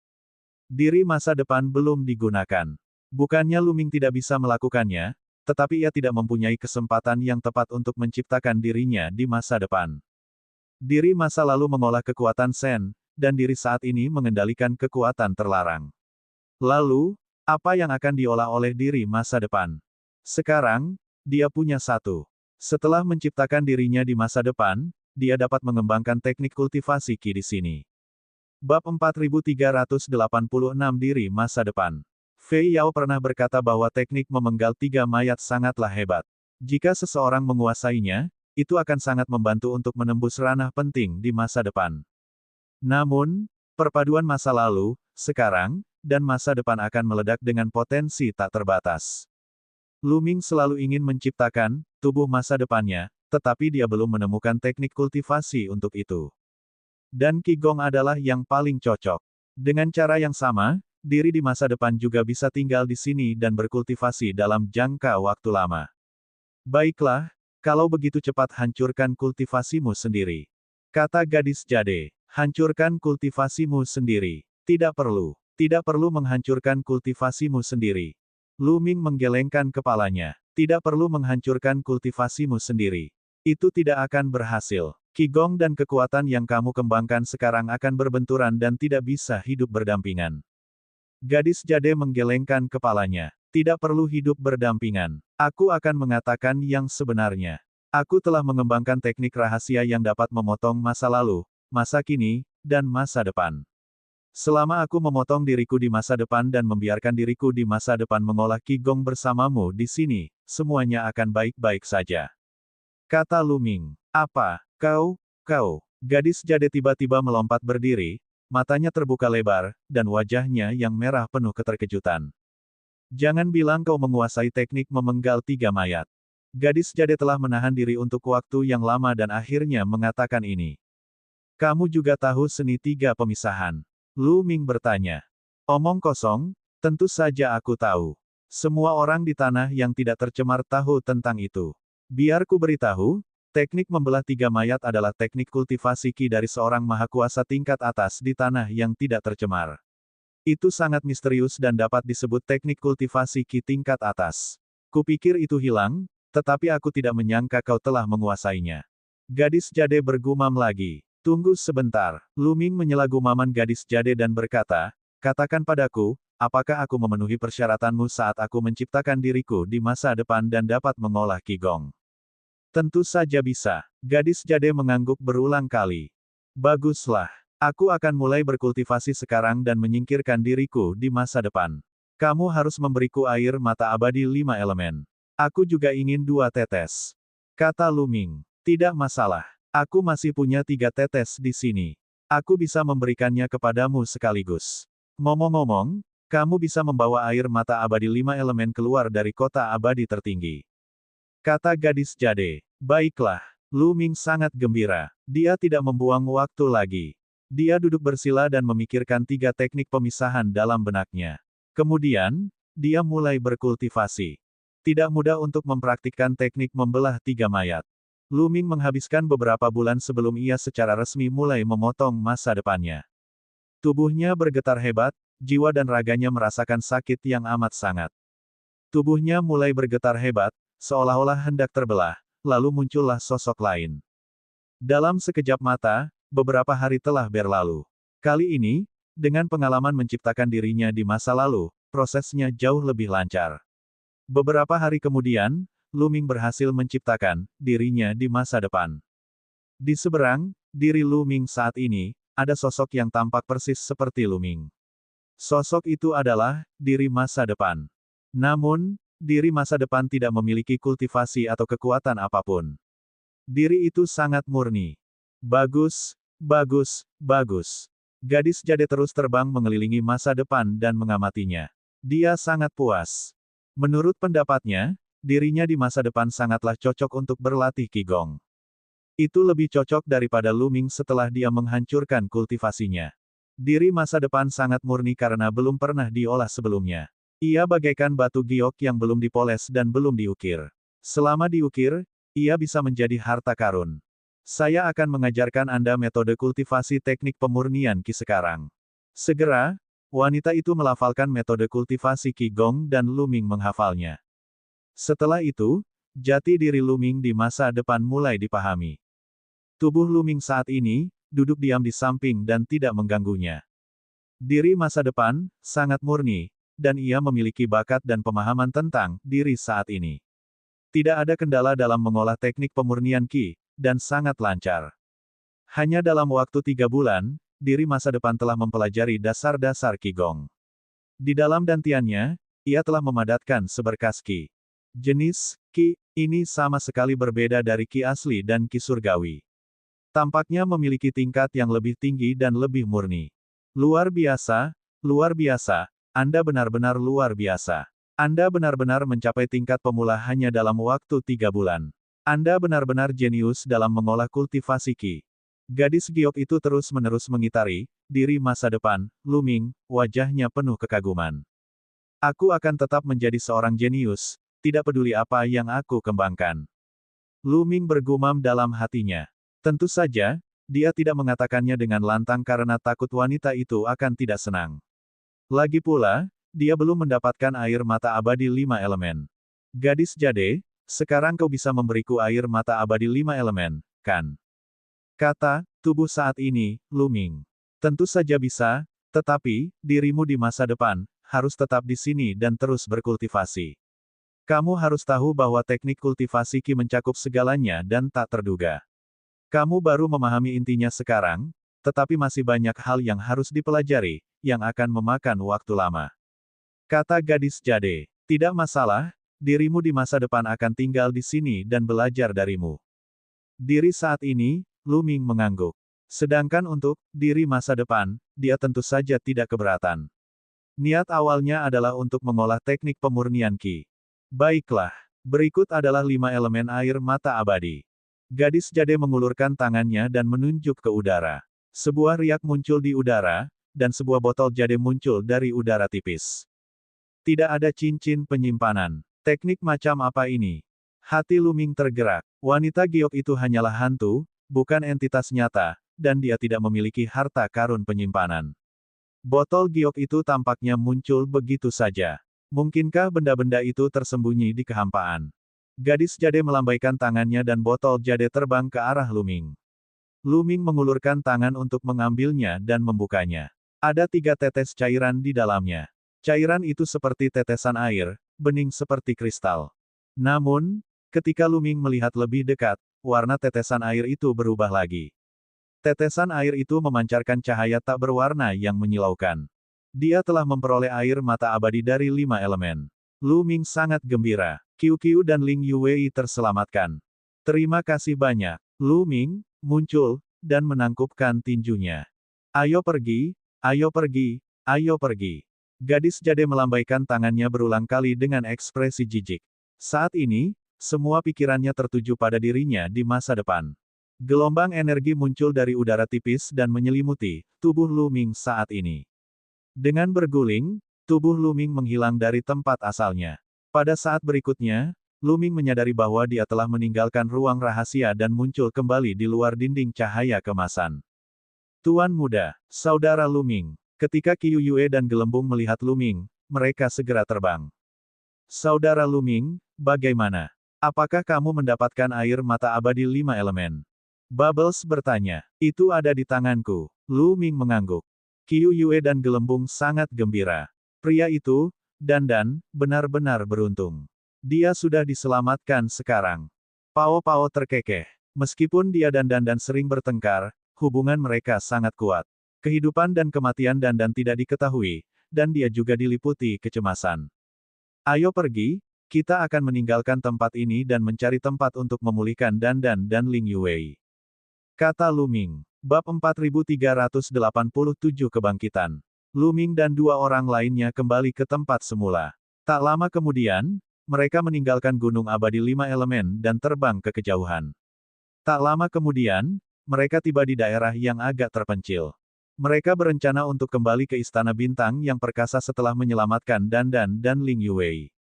Diri masa depan belum digunakan. Bukannya Lu Ming tidak bisa melakukannya, tetapi ia tidak mempunyai kesempatan yang tepat untuk menciptakan dirinya di masa depan. Diri masa lalu mengolah kekuatan Sen, dan diri saat ini mengendalikan kekuatan terlarang. Lalu, apa yang akan diolah oleh diri masa depan? Sekarang, dia punya satu. Setelah menciptakan dirinya di masa depan, dia dapat mengembangkan teknik kultivasi Qi di sini. Bab 4386 Diri Masa Depan. Fei Yao pernah berkata bahwa teknik memenggal 3 mayat sangatlah hebat. Jika seseorang menguasainya, itu akan sangat membantu untuk menembus ranah penting di masa depan. Namun, perpaduan masa lalu, sekarang, dan masa depan akan meledak dengan potensi tak terbatas. Lu Ming selalu ingin menciptakan tubuh masa depannya, tetapi dia belum menemukan teknik kultivasi untuk itu. Dan Qigong adalah yang paling cocok. Dengan cara yang sama, diri di masa depan juga bisa tinggal di sini dan berkultivasi dalam jangka waktu lama. Baiklah, kalau begitu cepat hancurkan kultivasimu sendiri. Kata gadis jade, hancurkan kultivasimu sendiri. Tidak perlu menghancurkan kultivasimu sendiri. Lu Ming menggelengkan kepalanya. Tidak perlu menghancurkan kultivasimu sendiri. Itu tidak akan berhasil. Qigong dan kekuatan yang kamu kembangkan sekarang akan berbenturan dan tidak bisa hidup berdampingan. Gadis jade menggelengkan kepalanya. Tidak perlu hidup berdampingan. Aku akan mengatakan yang sebenarnya. Aku telah mengembangkan teknik rahasia yang dapat memotong masa lalu, masa kini, dan masa depan. Selama aku memotong diriku di masa depan dan membiarkan diriku di masa depan mengolah Qigong bersamamu di sini, semuanya akan baik-baik saja. Kata Lu Ming. Apa? Kau? Gadis jade tiba-tiba melompat berdiri, matanya terbuka lebar, dan wajahnya yang merah penuh keterkejutan. Jangan bilang kau menguasai teknik memenggal 3 mayat. Gadis jade telah menahan diri untuk waktu yang lama dan akhirnya mengatakan ini. Kamu juga tahu seni 3 pemisahan? Lu Ming bertanya. Omong kosong, tentu saja aku tahu. Semua orang di tanah yang tidak tercemar tahu tentang itu. Biar ku beritahu, teknik membelah 3 mayat adalah teknik kultivasi Qi dari seorang mahakuasa tingkat atas di tanah yang tidak tercemar. Itu sangat misterius dan dapat disebut teknik kultivasi Qi tingkat atas. Kupikir itu hilang, tetapi aku tidak menyangka kau telah menguasainya. Gadis jade bergumam lagi. Tunggu sebentar. Lu Ming menyela gumaman gadis jade dan berkata, katakan padaku, apakah aku memenuhi persyaratanmu saat aku menciptakan diriku di masa depan dan dapat mengolah Qigong? Tentu saja bisa. Gadis jade mengangguk berulang kali. Baguslah. Aku akan mulai berkultivasi sekarang dan menyingkirkan diriku di masa depan. Kamu harus memberiku air mata abadi 5 elemen. Aku juga ingin 2 tetes. Kata Lu Ming. Tidak masalah. Aku masih punya 3 tetes di sini. Aku bisa memberikannya kepadamu sekaligus. Ngomong-ngomong, kamu bisa membawa air mata abadi 5 elemen keluar dari kota abadi tertinggi. Kata gadis jade. Baiklah. Lu Ming sangat gembira. Dia tidak membuang waktu lagi. Dia duduk bersila dan memikirkan 3 teknik pemisahan dalam benaknya. Kemudian, dia mulai berkultivasi. Tidak mudah untuk mempraktikkan teknik membelah 3 mayat. Lu Ming menghabiskan beberapa bulan sebelum ia secara resmi mulai memotong masa depannya. Tubuhnya bergetar hebat, jiwa dan raganya merasakan sakit yang amat sangat. Tubuhnya mulai bergetar hebat, seolah-olah hendak terbelah, lalu muncullah sosok lain. Dalam sekejap mata, beberapa hari telah berlalu. Kali ini, dengan pengalaman menciptakan dirinya di masa lalu, prosesnya jauh lebih lancar. Beberapa hari kemudian, Lu Ming berhasil menciptakan dirinya di masa depan. Di seberang diri Lu Ming saat ini, ada sosok yang tampak persis seperti Lu Ming. Sosok itu adalah diri masa depan. Namun, diri masa depan tidak memiliki kultivasi atau kekuatan apapun. Diri itu sangat murni. Bagus, bagus, bagus. Gadis jade terus terbang mengelilingi masa depan dan mengamatinya. Dia sangat puas. Menurut pendapatnya, dirinya di masa depan sangatlah cocok untuk berlatih Qigong. Itu lebih cocok daripada Lu Ming setelah dia menghancurkan kultivasinya. Diri masa depan sangat murni karena belum pernah diolah sebelumnya. Ia bagaikan batu giok yang belum dipoles dan belum diukir. Selama diukir, ia bisa menjadi harta karun. Saya akan mengajarkan Anda metode kultivasi teknik pemurnian Qi sekarang. Segera, wanita itu melafalkan metode kultivasi Qigong dan Lu Ming menghafalnya. Setelah itu, jati diri Lu Ming di masa depan mulai dipahami. Tubuh Lu Ming saat ini, duduk diam di samping dan tidak mengganggunya. Diri masa depan, sangat murni, dan ia memiliki bakat dan pemahaman tentang diri saat ini. Tidak ada kendala dalam mengolah teknik pemurnian Qi, dan sangat lancar. Hanya dalam waktu 3 bulan, diri masa depan telah mempelajari dasar-dasar Qigong. Di dalam dantiannya, ia telah memadatkan seberkas Qi. Jenis Qi ini sama sekali berbeda dari Qi asli dan Qi surgawi. Tampaknya memiliki tingkat yang lebih tinggi dan lebih murni. Luar biasa, Anda benar-benar luar biasa. Anda benar-benar mencapai tingkat pemula hanya dalam waktu 3 bulan. Anda benar-benar jenius dalam mengolah kultivasi Qi. Gadis giok itu terus-menerus mengitari diri masa depan, Lu Ming, wajahnya penuh kekaguman. Aku akan tetap menjadi seorang jenius, tidak peduli apa yang aku kembangkan. Lu Ming bergumam dalam hatinya. Tentu saja, dia tidak mengatakannya dengan lantang karena takut wanita itu akan tidak senang. Lagi pula, dia belum mendapatkan air mata abadi 5 elemen. Gadis jade, sekarang kau bisa memberiku air mata abadi 5 elemen, kan? Kata tubuh saat ini, Lu Ming. Tentu saja bisa, tetapi, dirimu di masa depan, harus tetap di sini dan terus berkultivasi. Kamu harus tahu bahwa teknik kultivasi Qi mencakup segalanya dan tak terduga. Kamu baru memahami intinya sekarang, tetapi masih banyak hal yang harus dipelajari, yang akan memakan waktu lama. Kata gadis jade, tidak masalah, dirimu di masa depan akan tinggal di sini dan belajar darimu. Diri saat ini, Lu Ming mengangguk. Sedangkan untuk diri masa depan, dia tentu saja tidak keberatan. Niat awalnya adalah untuk mengolah teknik pemurnian Qi. Baiklah, berikut adalah 5 elemen air mata abadi. Gadis jade mengulurkan tangannya dan menunjuk ke udara. Sebuah riak muncul di udara, dan sebuah botol jade muncul dari udara tipis. Tidak ada cincin penyimpanan. Teknik macam apa ini? Hati Lu Ming tergerak. Wanita giok itu hanyalah hantu, bukan entitas nyata, dan dia tidak memiliki harta karun penyimpanan. Botol giok itu tampaknya muncul begitu saja. Mungkinkah benda-benda itu tersembunyi di kehampaan? Gadis jade melambaikan tangannya dan botol jade terbang ke arah Lu Ming. Lu Ming mengulurkan tangan untuk mengambilnya dan membukanya. Ada 3 tetes cairan di dalamnya. Cairan itu seperti tetesan air, bening seperti kristal. Namun, ketika Lu Ming melihat lebih dekat, warna tetesan air itu berubah lagi. Tetesan air itu memancarkan cahaya tak berwarna yang menyilaukan. Dia telah memperoleh air mata abadi dari 5 elemen. Lu Ming sangat gembira. Qiu dan Ling Yuwei terselamatkan. Terima kasih banyak. Lu Ming muncul dan menangkupkan tinjunya. Ayo pergi, ayo pergi, ayo pergi. Gadis jade melambaikan tangannya berulang kali dengan ekspresi jijik. Saat ini, semua pikirannya tertuju pada dirinya di masa depan. Gelombang energi muncul dari udara tipis dan menyelimuti tubuh Lu Ming saat ini. Dengan berguling, tubuh Lu Ming menghilang dari tempat asalnya. Pada saat berikutnya, Lu Ming menyadari bahwa dia telah meninggalkan ruang rahasia dan muncul kembali di luar dinding cahaya kemasan. Tuan muda, saudara Lu Ming. Ketika Qiu Yue dan Gelembung melihat Lu Ming, mereka segera terbang. Saudara Lu Ming, bagaimana? Apakah kamu mendapatkan air mata abadi 5 elemen? Bubbles bertanya. Itu ada di tanganku. Lu Ming mengangguk. Qiu Yue dan Gelembung sangat gembira. Pria itu, Dandan, benar-benar beruntung. Dia sudah diselamatkan sekarang. Pao Pao terkekeh. Meskipun dia dan Dandan sering bertengkar, hubungan mereka sangat kuat. Kehidupan dan kematian Dandan tidak diketahui, dan dia juga diliputi kecemasan. Ayo pergi, kita akan meninggalkan tempat ini dan mencari tempat untuk memulihkan Dandan dan Ling Yuwei. Kata Lu Ming. Bab 4387 Kebangkitan. Lu Ming dan 2 orang lainnya kembali ke tempat semula. Tak lama kemudian, mereka meninggalkan Gunung Abadi 5 Elemen dan terbang ke kejauhan. Tak lama kemudian, mereka tiba di daerah yang agak terpencil. Mereka berencana untuk kembali ke Istana Bintang yang perkasa setelah menyelamatkan Dandan dan Ling Yuwei.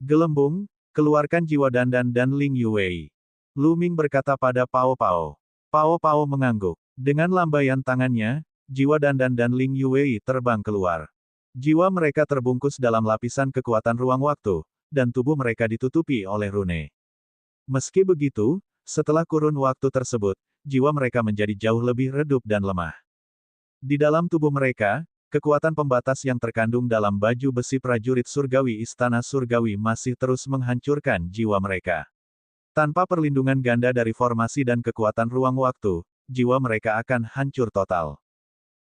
Gelembung, keluarkan jiwa Dandan dan Ling Yuwei. Lu Ming berkata pada Pao Pao. Pao Pao mengangguk. Dengan lambaian tangannya, jiwa Dandan dan Ling Yuwei terbang keluar. Jiwa mereka terbungkus dalam lapisan kekuatan ruang waktu, dan tubuh mereka ditutupi oleh rune. Meski begitu, setelah kurun waktu tersebut, jiwa mereka menjadi jauh lebih redup dan lemah. Di dalam tubuh mereka, kekuatan pembatas yang terkandung dalam baju besi prajurit surgawi Istana Surgawi masih terus menghancurkan jiwa mereka. Tanpa perlindungan ganda dari formasi dan kekuatan ruang waktu, jiwa mereka akan hancur total.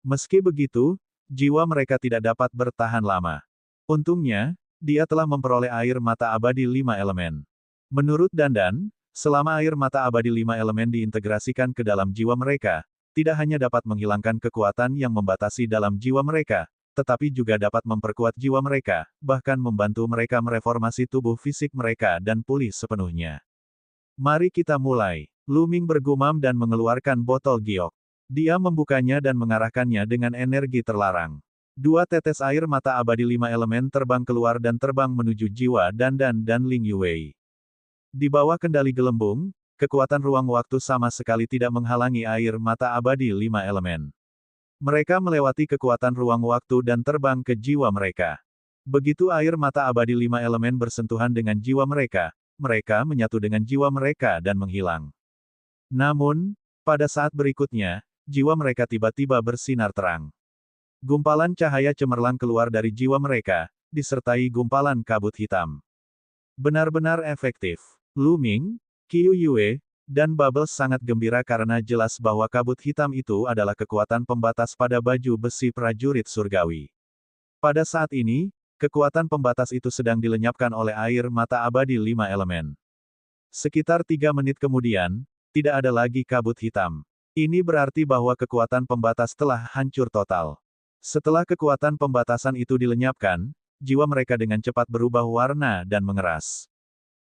Meski begitu, jiwa mereka tidak dapat bertahan lama. Untungnya, dia telah memperoleh air mata abadi 5 elemen. Menurut Dandan, selama air mata abadi 5 elemen diintegrasikan ke dalam jiwa mereka, tidak hanya dapat menghilangkan kekuatan yang membatasi dalam jiwa mereka, tetapi juga dapat memperkuat jiwa mereka, bahkan membantu mereka mereformasi tubuh fisik mereka dan pulih sepenuhnya. Mari kita mulai. Lu Ming bergumam dan mengeluarkan botol giok. Dia membukanya dan mengarahkannya dengan energi terlarang. 2 tetes air mata abadi 5 elemen terbang keluar dan terbang menuju jiwa Dandan dan Ling Yuwei. Di bawah kendali gelembung, kekuatan ruang waktu sama sekali tidak menghalangi air mata abadi 5 elemen. Mereka melewati kekuatan ruang waktu dan terbang ke jiwa mereka. Begitu air mata abadi 5 elemen bersentuhan dengan jiwa mereka, mereka menyatu dengan jiwa mereka dan menghilang. Namun, pada saat berikutnya, jiwa mereka tiba-tiba bersinar terang. Gumpalan cahaya cemerlang keluar dari jiwa mereka, disertai gumpalan kabut hitam. Benar-benar efektif. Lu Ming, Qiu Yue, dan Bubbles sangat gembira karena jelas bahwa kabut hitam itu adalah kekuatan pembatas pada baju besi prajurit surgawi. Pada saat ini, kekuatan pembatas itu sedang dilenyapkan oleh air mata abadi 5 elemen. Sekitar 3 menit kemudian, tidak ada lagi kabut hitam. Ini berarti bahwa kekuatan pembatas telah hancur total. Setelah kekuatan pembatasan itu dilenyapkan, jiwa mereka dengan cepat berubah warna dan mengeras.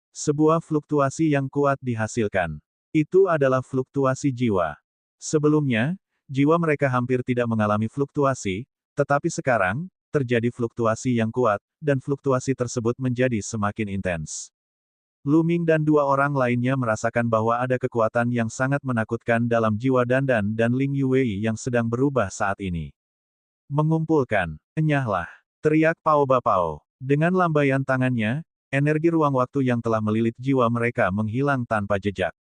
Sebuah fluktuasi yang kuat dihasilkan. Itu adalah fluktuasi jiwa. Sebelumnya, jiwa mereka hampir tidak mengalami fluktuasi, tetapi sekarang, terjadi fluktuasi yang kuat, dan fluktuasi tersebut menjadi semakin intens. Lu Ming dan 2 orang lainnya merasakan bahwa ada kekuatan yang sangat menakutkan dalam jiwa Dandan dan Ling Yuwei yang sedang berubah saat ini. Mengumpulkan, enyahlah, teriak Pao Bapao. Dengan lambaian tangannya, energi ruang waktu yang telah melilit jiwa mereka menghilang tanpa jejak.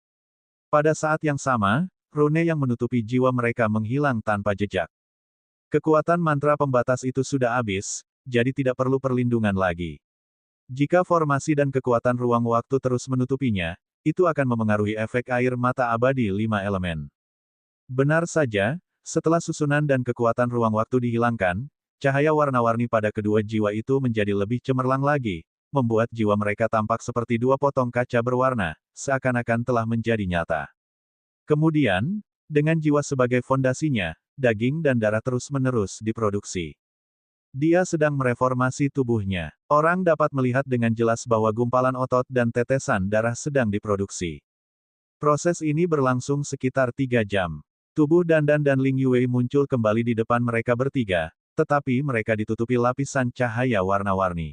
Pada saat yang sama, rune yang menutupi jiwa mereka menghilang tanpa jejak. Kekuatan mantra pembatas itu sudah habis, jadi tidak perlu perlindungan lagi. Jika formasi dan kekuatan ruang waktu terus menutupinya, itu akan memengaruhi efek air mata abadi 5 elemen. Benar saja, setelah susunan dan kekuatan ruang waktu dihilangkan, cahaya warna-warni pada kedua jiwa itu menjadi lebih cemerlang lagi, membuat jiwa mereka tampak seperti 2 potong kaca berwarna, seakan-akan telah menjadi nyata. Kemudian, dengan jiwa sebagai fondasinya, daging dan darah terus-menerus diproduksi. Dia sedang mereformasi tubuhnya. Orang dapat melihat dengan jelas bahwa gumpalan otot dan tetesan darah sedang diproduksi. Proses ini berlangsung sekitar 3 jam. Tubuh Dandan dan Ling Yuwei muncul kembali di depan mereka bertiga, tetapi mereka ditutupi lapisan cahaya warna-warni.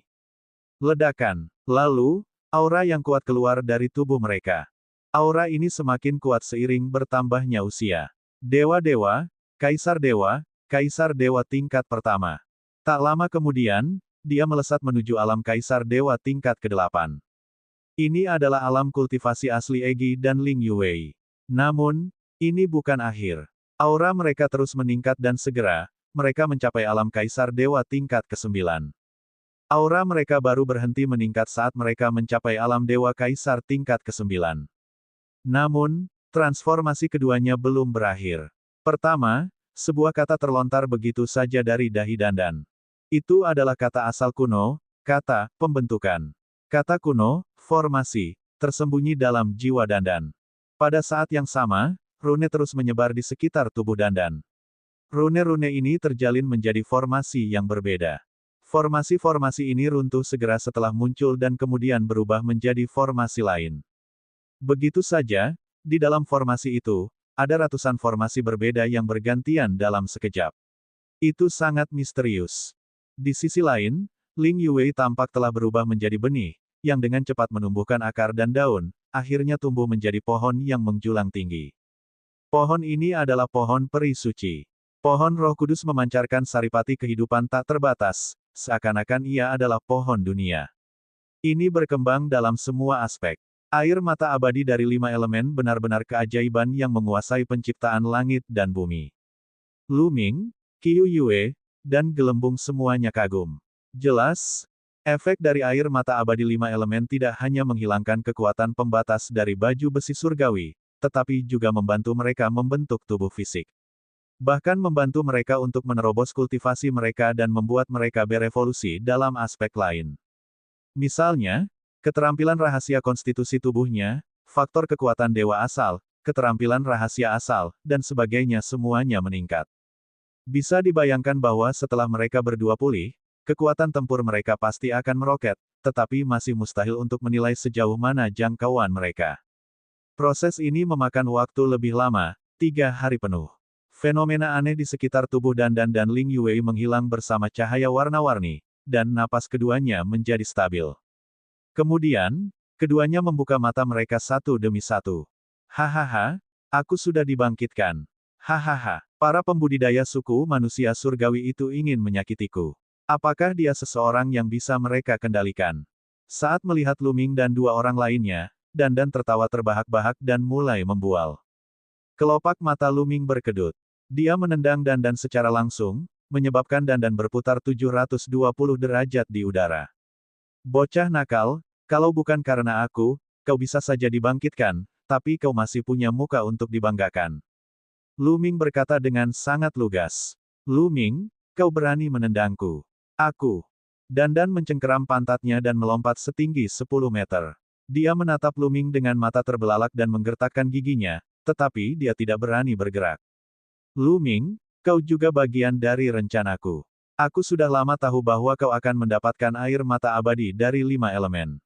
Ledakan. Lalu, aura yang kuat keluar dari tubuh mereka. Aura ini semakin kuat seiring bertambahnya usia. Dewa-dewa, Kaisar Dewa tingkat pertama. Tak lama kemudian, dia melesat menuju alam Kaisar Dewa tingkat ke-8. Ini adalah alam kultivasi asli Egi dan Ling Yuwei. Namun, ini bukan akhir. Aura mereka terus meningkat dan segera, mereka mencapai alam Kaisar Dewa tingkat ke-9. Aura mereka baru berhenti meningkat saat mereka mencapai alam Dewa Kaisar tingkat ke-9. Namun, transformasi keduanya belum berakhir. Pertama, sebuah kata terlontar begitu saja dari dahi Dandan. Itu adalah kata asal kuno, kata pembentukan. Kata kuno, formasi, tersembunyi dalam jiwa Dandan. Pada saat yang sama, rune terus menyebar di sekitar tubuh Dandan. Rune-rune ini terjalin menjadi formasi yang berbeda. Formasi-formasi ini runtuh segera setelah muncul dan kemudian berubah menjadi formasi lain. Begitu saja, di dalam formasi itu, ada ratusan formasi berbeda yang bergantian dalam sekejap. Itu sangat misterius. Di sisi lain, Ling Yuwei tampak telah berubah menjadi benih, yang dengan cepat menumbuhkan akar dan daun, akhirnya tumbuh menjadi pohon yang menjulang tinggi. Pohon ini adalah pohon peri suci. Pohon Roh Kudus memancarkan saripati kehidupan tak terbatas, seakan-akan ia adalah pohon dunia. Ini berkembang dalam semua aspek. Air mata abadi dari 5 elemen benar-benar keajaiban yang menguasai penciptaan langit dan bumi. Lu Ming, Qiu Yue, dan gelembung semuanya kagum. Jelas, efek dari air mata abadi 5 elemen tidak hanya menghilangkan kekuatan pembatas dari baju besi surgawi, tetapi juga membantu mereka membentuk tubuh fisik. Bahkan membantu mereka untuk menerobos kultivasi mereka dan membuat mereka berevolusi dalam aspek lain. Misalnya, keterampilan rahasia konstitusi tubuhnya, faktor kekuatan dewa asal, keterampilan rahasia asal, dan sebagainya semuanya meningkat. Bisa dibayangkan bahwa setelah mereka berdua pulih, kekuatan tempur mereka pasti akan meroket, tetapi masih mustahil untuk menilai sejauh mana jangkauan mereka. Proses ini memakan waktu lebih lama, 3 hari penuh. Fenomena aneh di sekitar tubuh Dandan dan Ling Yue menghilang bersama cahaya warna-warni, dan napas keduanya menjadi stabil. Kemudian, keduanya membuka mata mereka satu demi satu. Hahaha, aku sudah dibangkitkan. Hahaha, para pembudidaya suku manusia surgawi itu ingin menyakitiku. Apakah dia seseorang yang bisa mereka kendalikan? Saat melihat Lu Ming dan 2 orang lainnya, Dandan tertawa terbahak-bahak dan mulai membual. Kelopak mata Lu Ming berkedut. Dia menendang Dandan secara langsung, menyebabkan Dandan berputar 720 derajat di udara. Bocah nakal, kalau bukan karena aku, kau bisa saja dibangkitkan, tapi kau masih punya muka untuk dibanggakan. Lu Ming berkata dengan sangat lugas. Lu Ming, kau berani menendangku. Aku. Dandan mencengkeram pantatnya dan melompat setinggi 10 meter. Dia menatap Lu Ming dengan mata terbelalak dan menggertakkan giginya, tetapi dia tidak berani bergerak. Lu Ming, kau juga bagian dari rencanaku. Aku sudah lama tahu bahwa kau akan mendapatkan air mata abadi dari 5 elemen.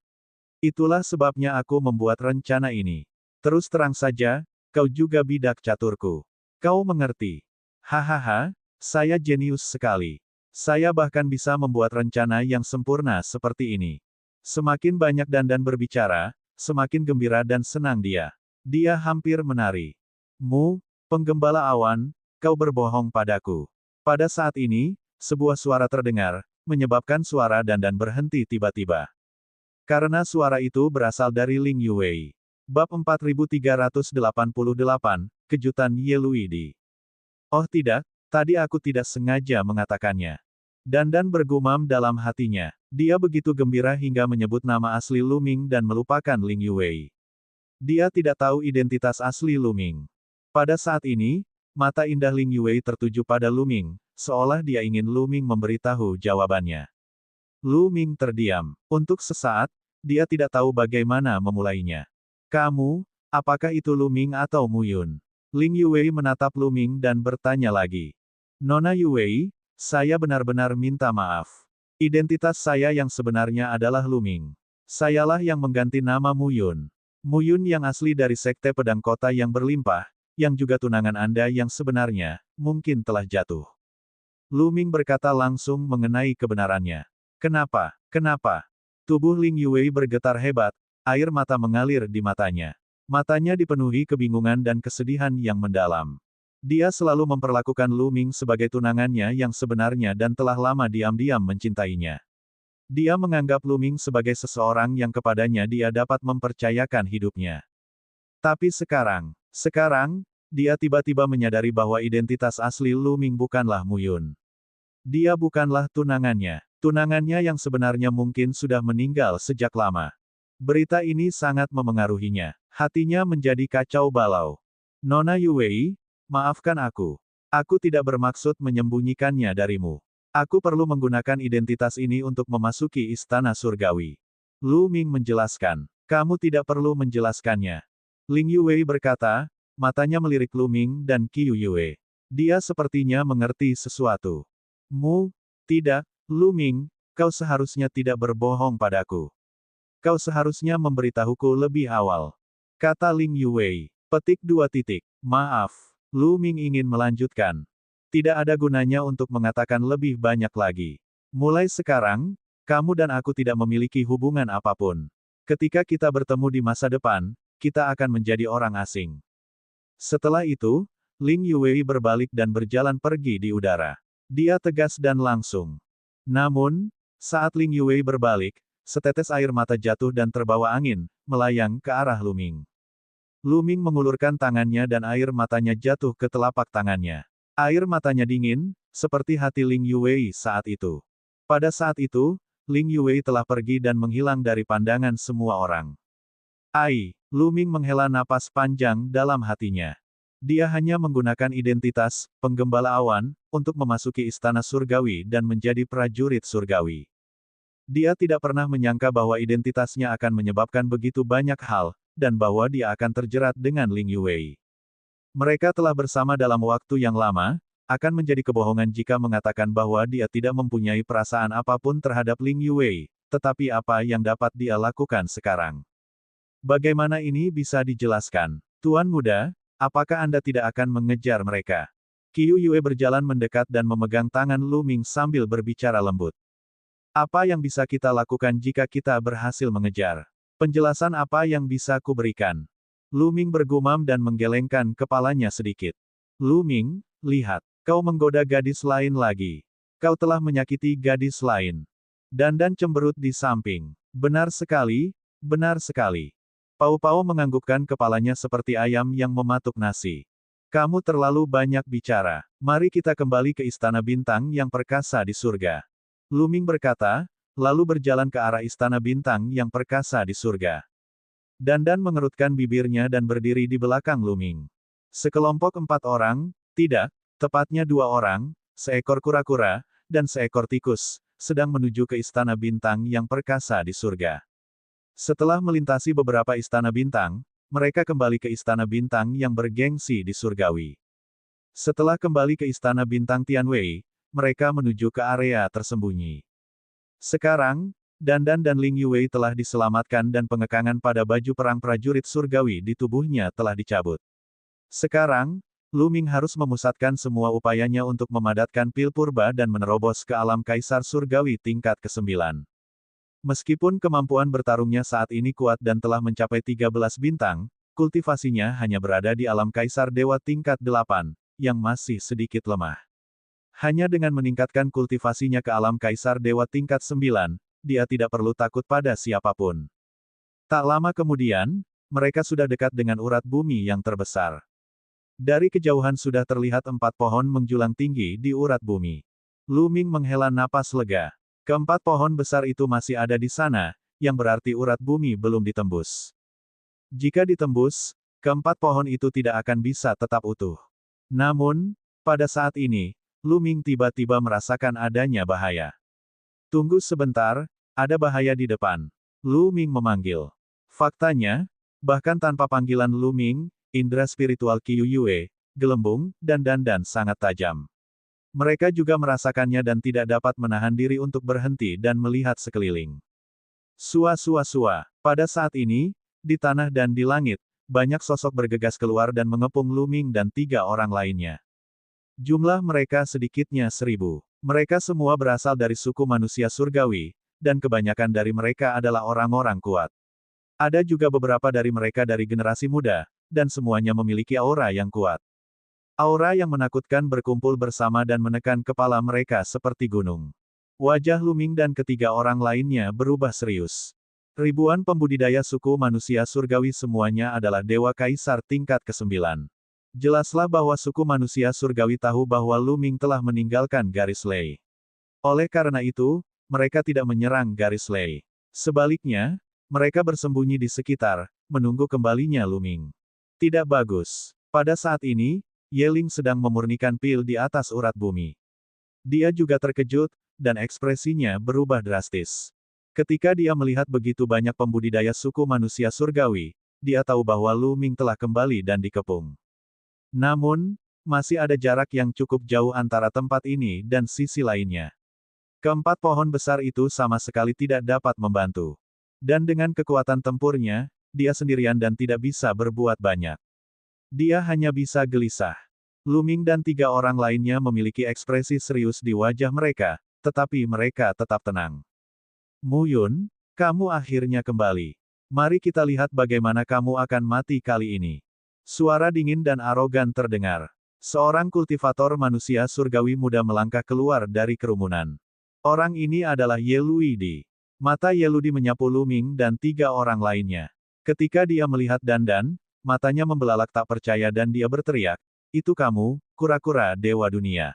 Itulah sebabnya aku membuat rencana ini. Terus terang saja, kau juga bidak caturku. Kau mengerti. Hahaha, saya jenius sekali. Saya bahkan bisa membuat rencana yang sempurna seperti ini. Semakin banyak Dandan berbicara, semakin gembira dan senang dia. Dia hampir menari. Mu, penggembala awan, kau berbohong padaku. Pada saat ini, sebuah suara terdengar, menyebabkan suara Dandan berhenti tiba-tiba. Karena suara itu berasal dari Ling Yue. Bab 4388, Kejutan Ye Luidi. Oh tidak, tadi aku tidak sengaja mengatakannya. Dandan bergumam dalam hatinya. Dia begitu gembira hingga menyebut nama asli Lu Ming dan melupakan Ling Yue. Dia tidak tahu identitas asli Lu Ming. Pada saat ini, mata indah Ling Yue tertuju pada Lu Ming, seolah dia ingin Lu Ming memberitahu jawabannya. Lu Ming terdiam. Untuk sesaat, dia tidak tahu bagaimana memulainya. Kamu, apakah itu Lu Ming atau Mu Yun? Ling Yue menatap Lu Ming dan bertanya lagi. Nona Yue, saya benar-benar minta maaf. Identitas saya yang sebenarnya adalah Lu Ming. Sayalah yang mengganti nama Mu Yun. Mu Yun yang asli dari Sekte Pedang Kota yang berlimpah, yang juga tunangan Anda yang sebenarnya, mungkin telah jatuh. Lu Ming berkata langsung mengenai kebenarannya. Kenapa? Kenapa? Tubuh Ling Yue bergetar hebat, air mata mengalir di matanya. Matanya dipenuhi kebingungan dan kesedihan yang mendalam. Dia selalu memperlakukan Lu Ming sebagai tunangannya yang sebenarnya dan telah lama diam-diam mencintainya. Dia menganggap Lu Ming sebagai seseorang yang kepadanya dia dapat mempercayakan hidupnya. Tapi sekarang, dia tiba-tiba menyadari bahwa identitas asli Lu Ming bukanlah Mu Yun. Dia bukanlah tunangannya. Tunangannya yang sebenarnya mungkin sudah meninggal sejak lama. Berita ini sangat memengaruhinya. Hatinya menjadi kacau balau. Nona Yue, maafkan aku. Aku tidak bermaksud menyembunyikannya darimu. Aku perlu menggunakan identitas ini untuk memasuki istana surgawi. Lu Ming menjelaskan. Kamu tidak perlu menjelaskannya. Ling Yue berkata, matanya melirik Lu Ming dan Qiu Yue. Dia sepertinya mengerti sesuatu. Mu, tidak, Lu Ming, kau seharusnya tidak berbohong padaku. Kau seharusnya memberitahuku lebih awal. Kata Ling Yue. Petik 2 titik. Maaf. Lu Ming ingin melanjutkan. Tidak ada gunanya untuk mengatakan lebih banyak lagi. Mulai sekarang, kamu dan aku tidak memiliki hubungan apapun. Ketika kita bertemu di masa depan, kita akan menjadi orang asing. Setelah itu, Ling Yuwei berbalik dan berjalan pergi di udara. Dia tegas dan langsung. Namun, saat Ling Yuwei berbalik, setetes air mata jatuh dan terbawa angin, melayang ke arah Lu Ming. Lu Ming mengulurkan tangannya dan air matanya jatuh ke telapak tangannya. Air matanya dingin, seperti hati Ling Yuwei saat itu. Pada saat itu, Ling Yuwei telah pergi dan menghilang dari pandangan semua orang. Lu Ming menghela napas panjang dalam hatinya. Dia hanya menggunakan identitas, penggembala awan, untuk memasuki istana surgawi dan menjadi prajurit surgawi. Dia tidak pernah menyangka bahwa identitasnya akan menyebabkan begitu banyak hal, dan bahwa dia akan terjerat dengan Ling Yuwei. Mereka telah bersama dalam waktu yang lama, akan menjadi kebohongan jika mengatakan bahwa dia tidak mempunyai perasaan apapun terhadap Ling Yuwei, tetapi apa yang dapat dia lakukan sekarang? Bagaimana ini bisa dijelaskan? Tuan Muda, apakah Anda tidak akan mengejar mereka? Qiu Yue berjalan mendekat dan memegang tangan Lu Ming sambil berbicara lembut. Apa yang bisa kita lakukan jika kita berhasil mengejar? Penjelasan apa yang bisa kuberikan? Lu Ming bergumam dan menggelengkan kepalanya sedikit. Lu Ming, lihat, kau menggoda gadis lain lagi. Kau telah menyakiti gadis lain. Dandan cemberut di samping. Benar sekali, benar sekali. Pau Pau menganggukkan kepalanya seperti ayam yang mematuk nasi. Kamu terlalu banyak bicara. Mari kita kembali ke Istana Bintang yang perkasa di surga. Lu Ming berkata, lalu berjalan ke arah Istana Bintang yang perkasa di surga. Dandan mengerutkan bibirnya dan berdiri di belakang Lu Ming. Sekelompok 4 orang, tidak, tepatnya 2 orang, seekor kura-kura, dan seekor tikus, sedang menuju ke Istana Bintang yang perkasa di surga. Setelah melintasi beberapa istana bintang, mereka kembali ke Istana Bintang yang bergengsi di surgawi. Setelah kembali ke Istana Bintang Tianwei, mereka menuju ke area tersembunyi. Sekarang, Dandan dan Ling Yuwei telah diselamatkan dan pengekangan pada baju perang prajurit surgawi di tubuhnya telah dicabut. Sekarang, Lu Ming harus memusatkan semua upayanya untuk memadatkan pil purba dan menerobos ke alam kaisar surgawi tingkat ke-9. Meskipun kemampuan bertarungnya saat ini kuat dan telah mencapai 13 bintang, kultivasinya hanya berada di alam kaisar dewa tingkat 8, yang masih sedikit lemah. Hanya dengan meningkatkan kultivasinya ke alam kaisar dewa tingkat 9, dia tidak perlu takut pada siapapun. Tak lama kemudian, mereka sudah dekat dengan urat bumi yang terbesar. Dari kejauhan sudah terlihat 4 pohon menjulang tinggi di urat bumi. Lu Ming menghela napas lega. Keempat pohon besar itu masih ada di sana, yang berarti urat bumi belum ditembus. Jika ditembus, keempat pohon itu tidak akan bisa tetap utuh. Namun, pada saat ini, Lu Ming tiba-tiba merasakan adanya bahaya. Tunggu sebentar, ada bahaya di depan. Lu Ming memanggil. Faktanya, bahkan tanpa panggilan Lu Ming, indera spiritual Qiu Yue, Gelembung, dan Dandan sangat tajam. Mereka juga merasakannya dan tidak dapat menahan diri untuk berhenti dan melihat sekeliling. Sua-sua-sua. Pada saat ini, di tanah dan di langit, banyak sosok bergegas keluar dan mengepung Lu Ming dan 3 orang lainnya. Jumlah mereka sedikitnya 1000. Mereka semua berasal dari suku manusia surgawi, dan kebanyakan dari mereka adalah orang-orang kuat. Ada juga beberapa dari mereka dari generasi muda, dan semuanya memiliki aura yang kuat. Aura yang menakutkan berkumpul bersama dan menekan kepala mereka seperti gunung. Wajah Lu Ming dan ketiga orang lainnya berubah serius. Ribuan pembudidaya suku manusia surgawi semuanya adalah dewa kaisar tingkat ke-9. Jelaslah bahwa suku manusia surgawi tahu bahwa Lu Ming telah meninggalkan garis Lei. Oleh karena itu, mereka tidak menyerang garis Lei. Sebaliknya, mereka bersembunyi di sekitar, menunggu kembalinya Lu Ming. Tidak bagus. Pada saat ini, Ye Ling sedang memurnikan pil di atas urat bumi. Dia juga terkejut, dan ekspresinya berubah drastis. Ketika dia melihat begitu banyak pembudidaya suku manusia surgawi, dia tahu bahwa Lu Ming telah kembali dan dikepung. Namun, masih ada jarak yang cukup jauh antara tempat ini dan sisi lainnya. Keempat pohon besar itu sama sekali tidak dapat membantu. Dan dengan kekuatan tempurnya, dia sendirian dan tidak bisa berbuat banyak. Dia hanya bisa gelisah. Lu Ming dan 3 orang lainnya memiliki ekspresi serius di wajah mereka, tetapi mereka tetap tenang. Mu Yun, kamu akhirnya kembali. Mari kita lihat bagaimana kamu akan mati kali ini. Suara dingin dan arogan terdengar. Seorang kultivator manusia surgawi muda melangkah keluar dari kerumunan. Orang ini adalah Ye Luidi. Mata Ye Luidi menyapu Lu Ming dan 3 orang lainnya. Ketika dia melihat Dandan, matanya membelalak tak percaya dan dia berteriak, "Itu kamu, kura-kura dewa dunia.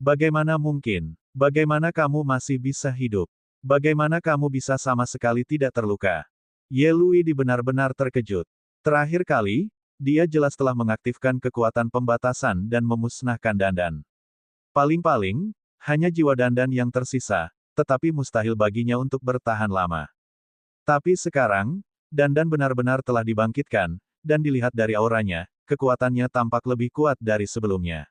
Bagaimana mungkin? Bagaimana kamu masih bisa hidup? Bagaimana kamu bisa sama sekali tidak terluka?" Ye Luidi benar-benar terkejut. Terakhir kali, dia jelas telah mengaktifkan kekuatan pembatasan dan memusnahkan Dandan. Paling-paling, hanya jiwa Dandan yang tersisa, tetapi mustahil baginya untuk bertahan lama. Tapi sekarang, Dandan benar-benar telah dibangkitkan, dan dilihat dari auranya, kekuatannya tampak lebih kuat dari sebelumnya.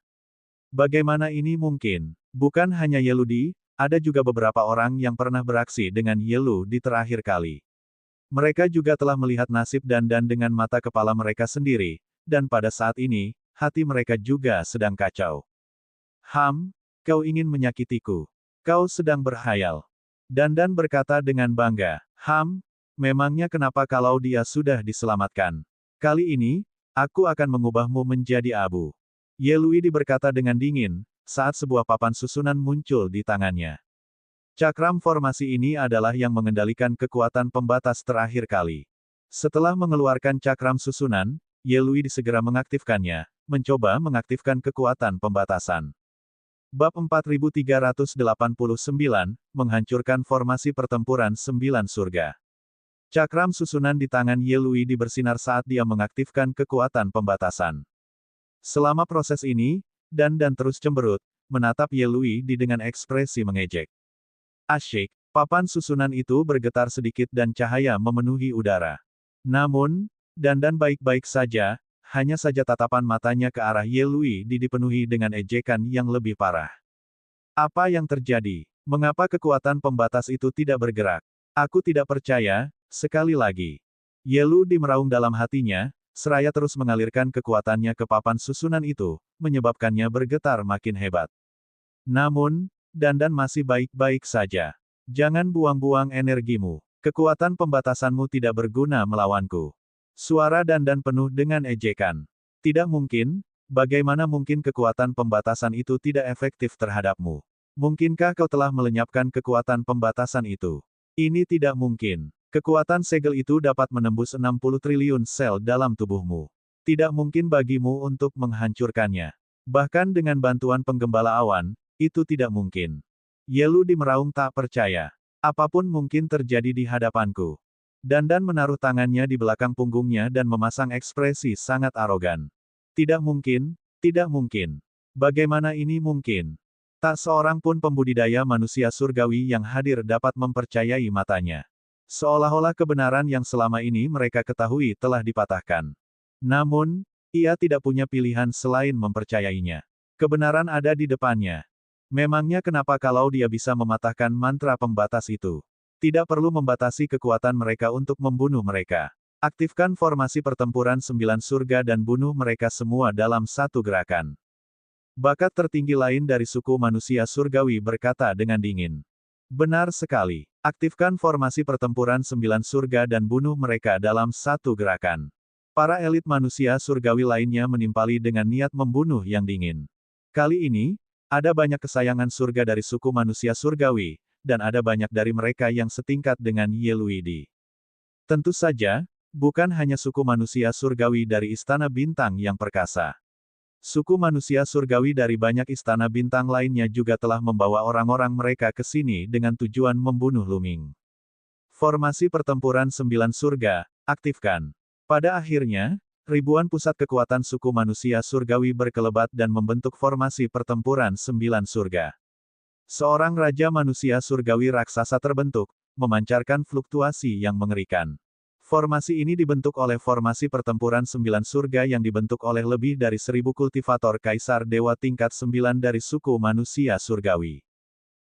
Bagaimana ini mungkin? Bukan hanya Ye Luidi, ada juga beberapa orang yang pernah beraksi dengan Ye Lu di terakhir kali. Mereka juga telah melihat nasib Dandan dengan mata kepala mereka sendiri, dan pada saat ini, hati mereka juga sedang kacau. Kau ingin menyakitiku. Kau sedang berhayal. Dandan berkata dengan bangga. Memangnya kenapa kalau dia sudah diselamatkan? Kali ini, aku akan mengubahmu menjadi abu. Ye Luidi berkata dengan dingin, saat sebuah papan susunan muncul di tangannya. Cakram formasi ini adalah yang mengendalikan kekuatan pembatas terakhir kali. Setelah mengeluarkan cakram susunan, Ye Luidi segera mengaktifkannya, mencoba mengaktifkan kekuatan pembatasan. Bab 4389, menghancurkan formasi pertempuran 9 surga. Cakram susunan di tangan Ye Luidi bersinar saat dia mengaktifkan kekuatan pembatasan. Selama proses ini, Dandan terus cemberut, menatap Ye Luidi dengan ekspresi mengejek. Asyik, papan susunan itu bergetar sedikit dan cahaya memenuhi udara. Namun, Dandan baik-baik saja, hanya saja tatapan matanya ke arah Ye Luidi dipenuhi dengan ejekan yang lebih parah. Apa yang terjadi? Mengapa kekuatan pembatas itu tidak bergerak? Aku tidak percaya, sekali lagi. Ye Luidi meraung dalam hatinya, seraya terus mengalirkan kekuatannya ke papan susunan itu, menyebabkannya bergetar makin hebat. Namun, Dandan masih baik-baik saja. Jangan buang-buang energimu. Kekuatan pembatasanmu tidak berguna melawanku. Suara Dandan penuh dengan ejekan. Tidak mungkin, bagaimana mungkin kekuatan pembatasan itu tidak efektif terhadapmu? Mungkinkah kau telah melenyapkan kekuatan pembatasan itu? Ini tidak mungkin. Kekuatan segel itu dapat menembus 60 triliun sel dalam tubuhmu. Tidak mungkin bagimu untuk menghancurkannya. Bahkan dengan bantuan penggembala awan, itu tidak mungkin. Ye Luidi meraung tak percaya. Apapun mungkin terjadi di hadapanku. Dandan menaruh tangannya di belakang punggungnya dan memasang ekspresi sangat arogan. Tidak mungkin, tidak mungkin. Bagaimana ini mungkin? Tak seorang pun pembudidaya manusia surgawi yang hadir dapat mempercayai matanya. Seolah-olah kebenaran yang selama ini mereka ketahui telah dipatahkan. Namun, ia tidak punya pilihan selain mempercayainya. Kebenaran ada di depannya. Memangnya kenapa kalau dia bisa mematahkan mantra pembatas itu? Tidak perlu membatasi kekuatan mereka untuk membunuh mereka. Aktifkan formasi pertempuran 9 surga dan bunuh mereka semua dalam satu gerakan. Bakat tertinggi lain dari suku manusia surgawi berkata dengan dingin. Benar sekali. Aktifkan formasi pertempuran 9 surga dan bunuh mereka dalam satu gerakan. Para elit manusia surgawi lainnya menimpali dengan niat membunuh yang dingin. Kali ini, ada banyak kesayangan surga dari suku manusia surgawi, dan ada banyak dari mereka yang setingkat dengan Ye Luidi. Tentu saja, bukan hanya suku manusia surgawi dari Istana Bintang yang perkasa. Suku manusia surgawi dari banyak istana bintang lainnya juga telah membawa orang-orang mereka ke sini dengan tujuan membunuh Lu Ming. Formasi pertempuran 9 surga, aktifkan. Pada akhirnya, ribuan pusat kekuatan suku manusia surgawi berkelebat dan membentuk formasi pertempuran 9 surga. Seorang raja manusia surgawi raksasa terbentuk, memancarkan fluktuasi yang mengerikan. Formasi ini dibentuk oleh formasi pertempuran 9 surga yang dibentuk oleh lebih dari 1000 kultivator kaisar dewa tingkat 9 dari suku manusia surgawi.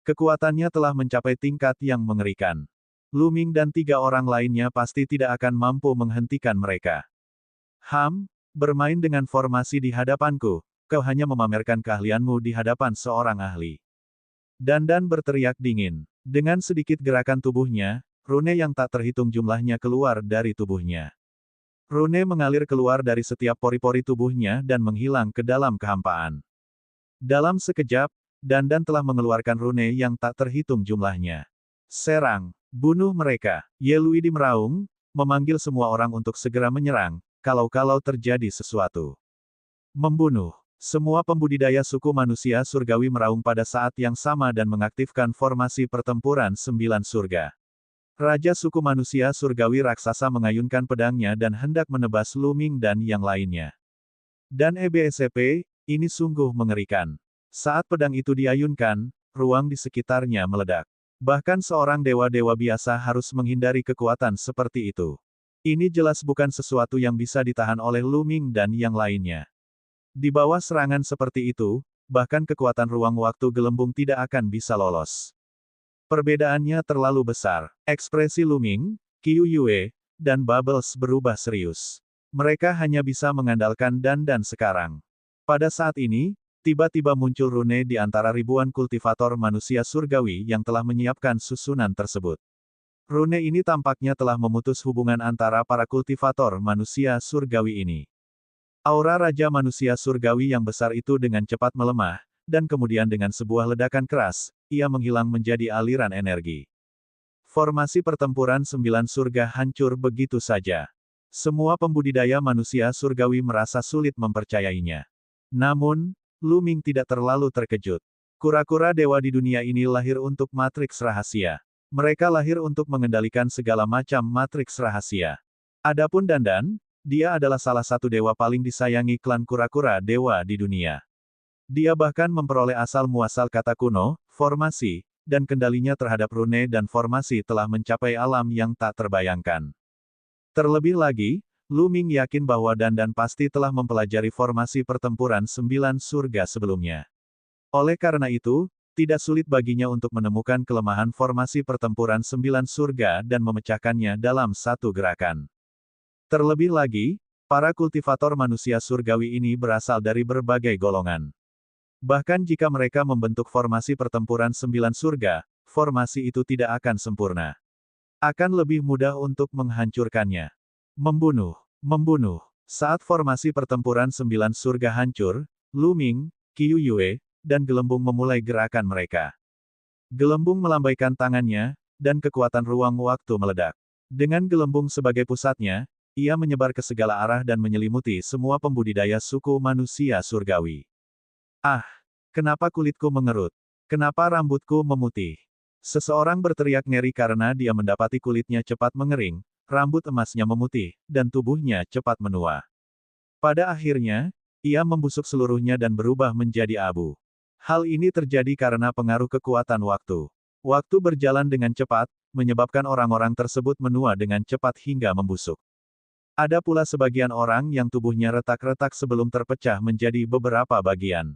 Kekuatannya telah mencapai tingkat yang mengerikan. Lu Ming dan 3 orang lainnya pasti tidak akan mampu menghentikan mereka. Bermain dengan formasi di hadapanku, kau hanya memamerkan keahlianmu di hadapan seorang ahli. Dandan berteriak dingin. Dengan sedikit gerakan tubuhnya, rune yang tak terhitung jumlahnya keluar dari tubuhnya. Rune mengalir keluar dari setiap pori-pori tubuhnya dan menghilang ke dalam kehampaan. Dalam sekejap, Dandan telah mengeluarkan rune yang tak terhitung jumlahnya. Serang, bunuh mereka. Ye Luidi meraung, memanggil semua orang untuk segera menyerang, kalau-kalau terjadi sesuatu. Membunuh. Semua pembudidaya suku manusia surgawi meraung pada saat yang sama dan mengaktifkan formasi pertempuran 9 surga. Raja suku manusia surgawi raksasa mengayunkan pedangnya dan hendak menebas Luming dan yang lainnya. Dan EBSP, ini sungguh mengerikan. Saat pedang itu diayunkan, ruang di sekitarnya meledak. Bahkan seorang dewa-dewa biasa harus menghindari kekuatan seperti itu. Ini jelas bukan sesuatu yang bisa ditahan oleh Luming dan yang lainnya. Di bawah serangan seperti itu, bahkan kekuatan ruang waktu gelembung tidak akan bisa lolos. Perbedaannya terlalu besar. Ekspresi Luming, Qiu Yue, dan Bubbles berubah serius. Mereka hanya bisa mengandalkan Dandan sekarang. Pada saat ini, tiba-tiba muncul rune di antara ribuan kultivator manusia surgawi yang telah menyiapkan susunan tersebut. Rune ini tampaknya telah memutus hubungan antara para kultivator manusia surgawi ini. Aura Raja Manusia Surgawi yang besar itu dengan cepat melemah, dan kemudian dengan sebuah ledakan keras, ia menghilang menjadi aliran energi. Formasi pertempuran 9 surga hancur begitu saja. Semua pembudidaya manusia surgawi merasa sulit mempercayainya. Namun, Luming tidak terlalu terkejut. Kura-kura dewa di dunia ini lahir untuk matriks rahasia. Mereka lahir untuk mengendalikan segala macam matriks rahasia. Adapun Dandan, dia adalah salah satu dewa paling disayangi klan kura-kura dewa di dunia. Dia bahkan memperoleh asal-muasal kata kuno, formasi, dan kendalinya terhadap rune dan formasi telah mencapai alam yang tak terbayangkan. Terlebih lagi, Luming yakin bahwa Dandan pasti telah mempelajari formasi pertempuran 9 surga sebelumnya. Oleh karena itu, tidak sulit baginya untuk menemukan kelemahan formasi pertempuran 9 surga dan memecahkannya dalam satu gerakan. Terlebih lagi, para kultivator manusia surgawi ini berasal dari berbagai golongan. Bahkan jika mereka membentuk formasi pertempuran 9 surga, formasi itu tidak akan sempurna. Akan lebih mudah untuk menghancurkannya. Membunuh. Saat formasi pertempuran 9 surga hancur, Luming, Qiu Yue, dan Gelembung memulai gerakan mereka. Gelembung melambaikan tangannya, dan kekuatan ruang waktu meledak. Dengan Gelembung sebagai pusatnya, ia menyebar ke segala arah dan menyelimuti semua pembudidaya suku manusia surgawi. Ah! Kenapa kulitku mengerut? Kenapa rambutku memutih? Seseorang berteriak ngeri karena dia mendapati kulitnya cepat mengering, rambut emasnya memutih, dan tubuhnya cepat menua. Pada akhirnya, ia membusuk seluruhnya dan berubah menjadi abu. Hal ini terjadi karena pengaruh kekuatan waktu. Waktu berjalan dengan cepat, menyebabkan orang-orang tersebut menua dengan cepat hingga membusuk. Ada pula sebagian orang yang tubuhnya retak-retak sebelum terpecah menjadi beberapa bagian.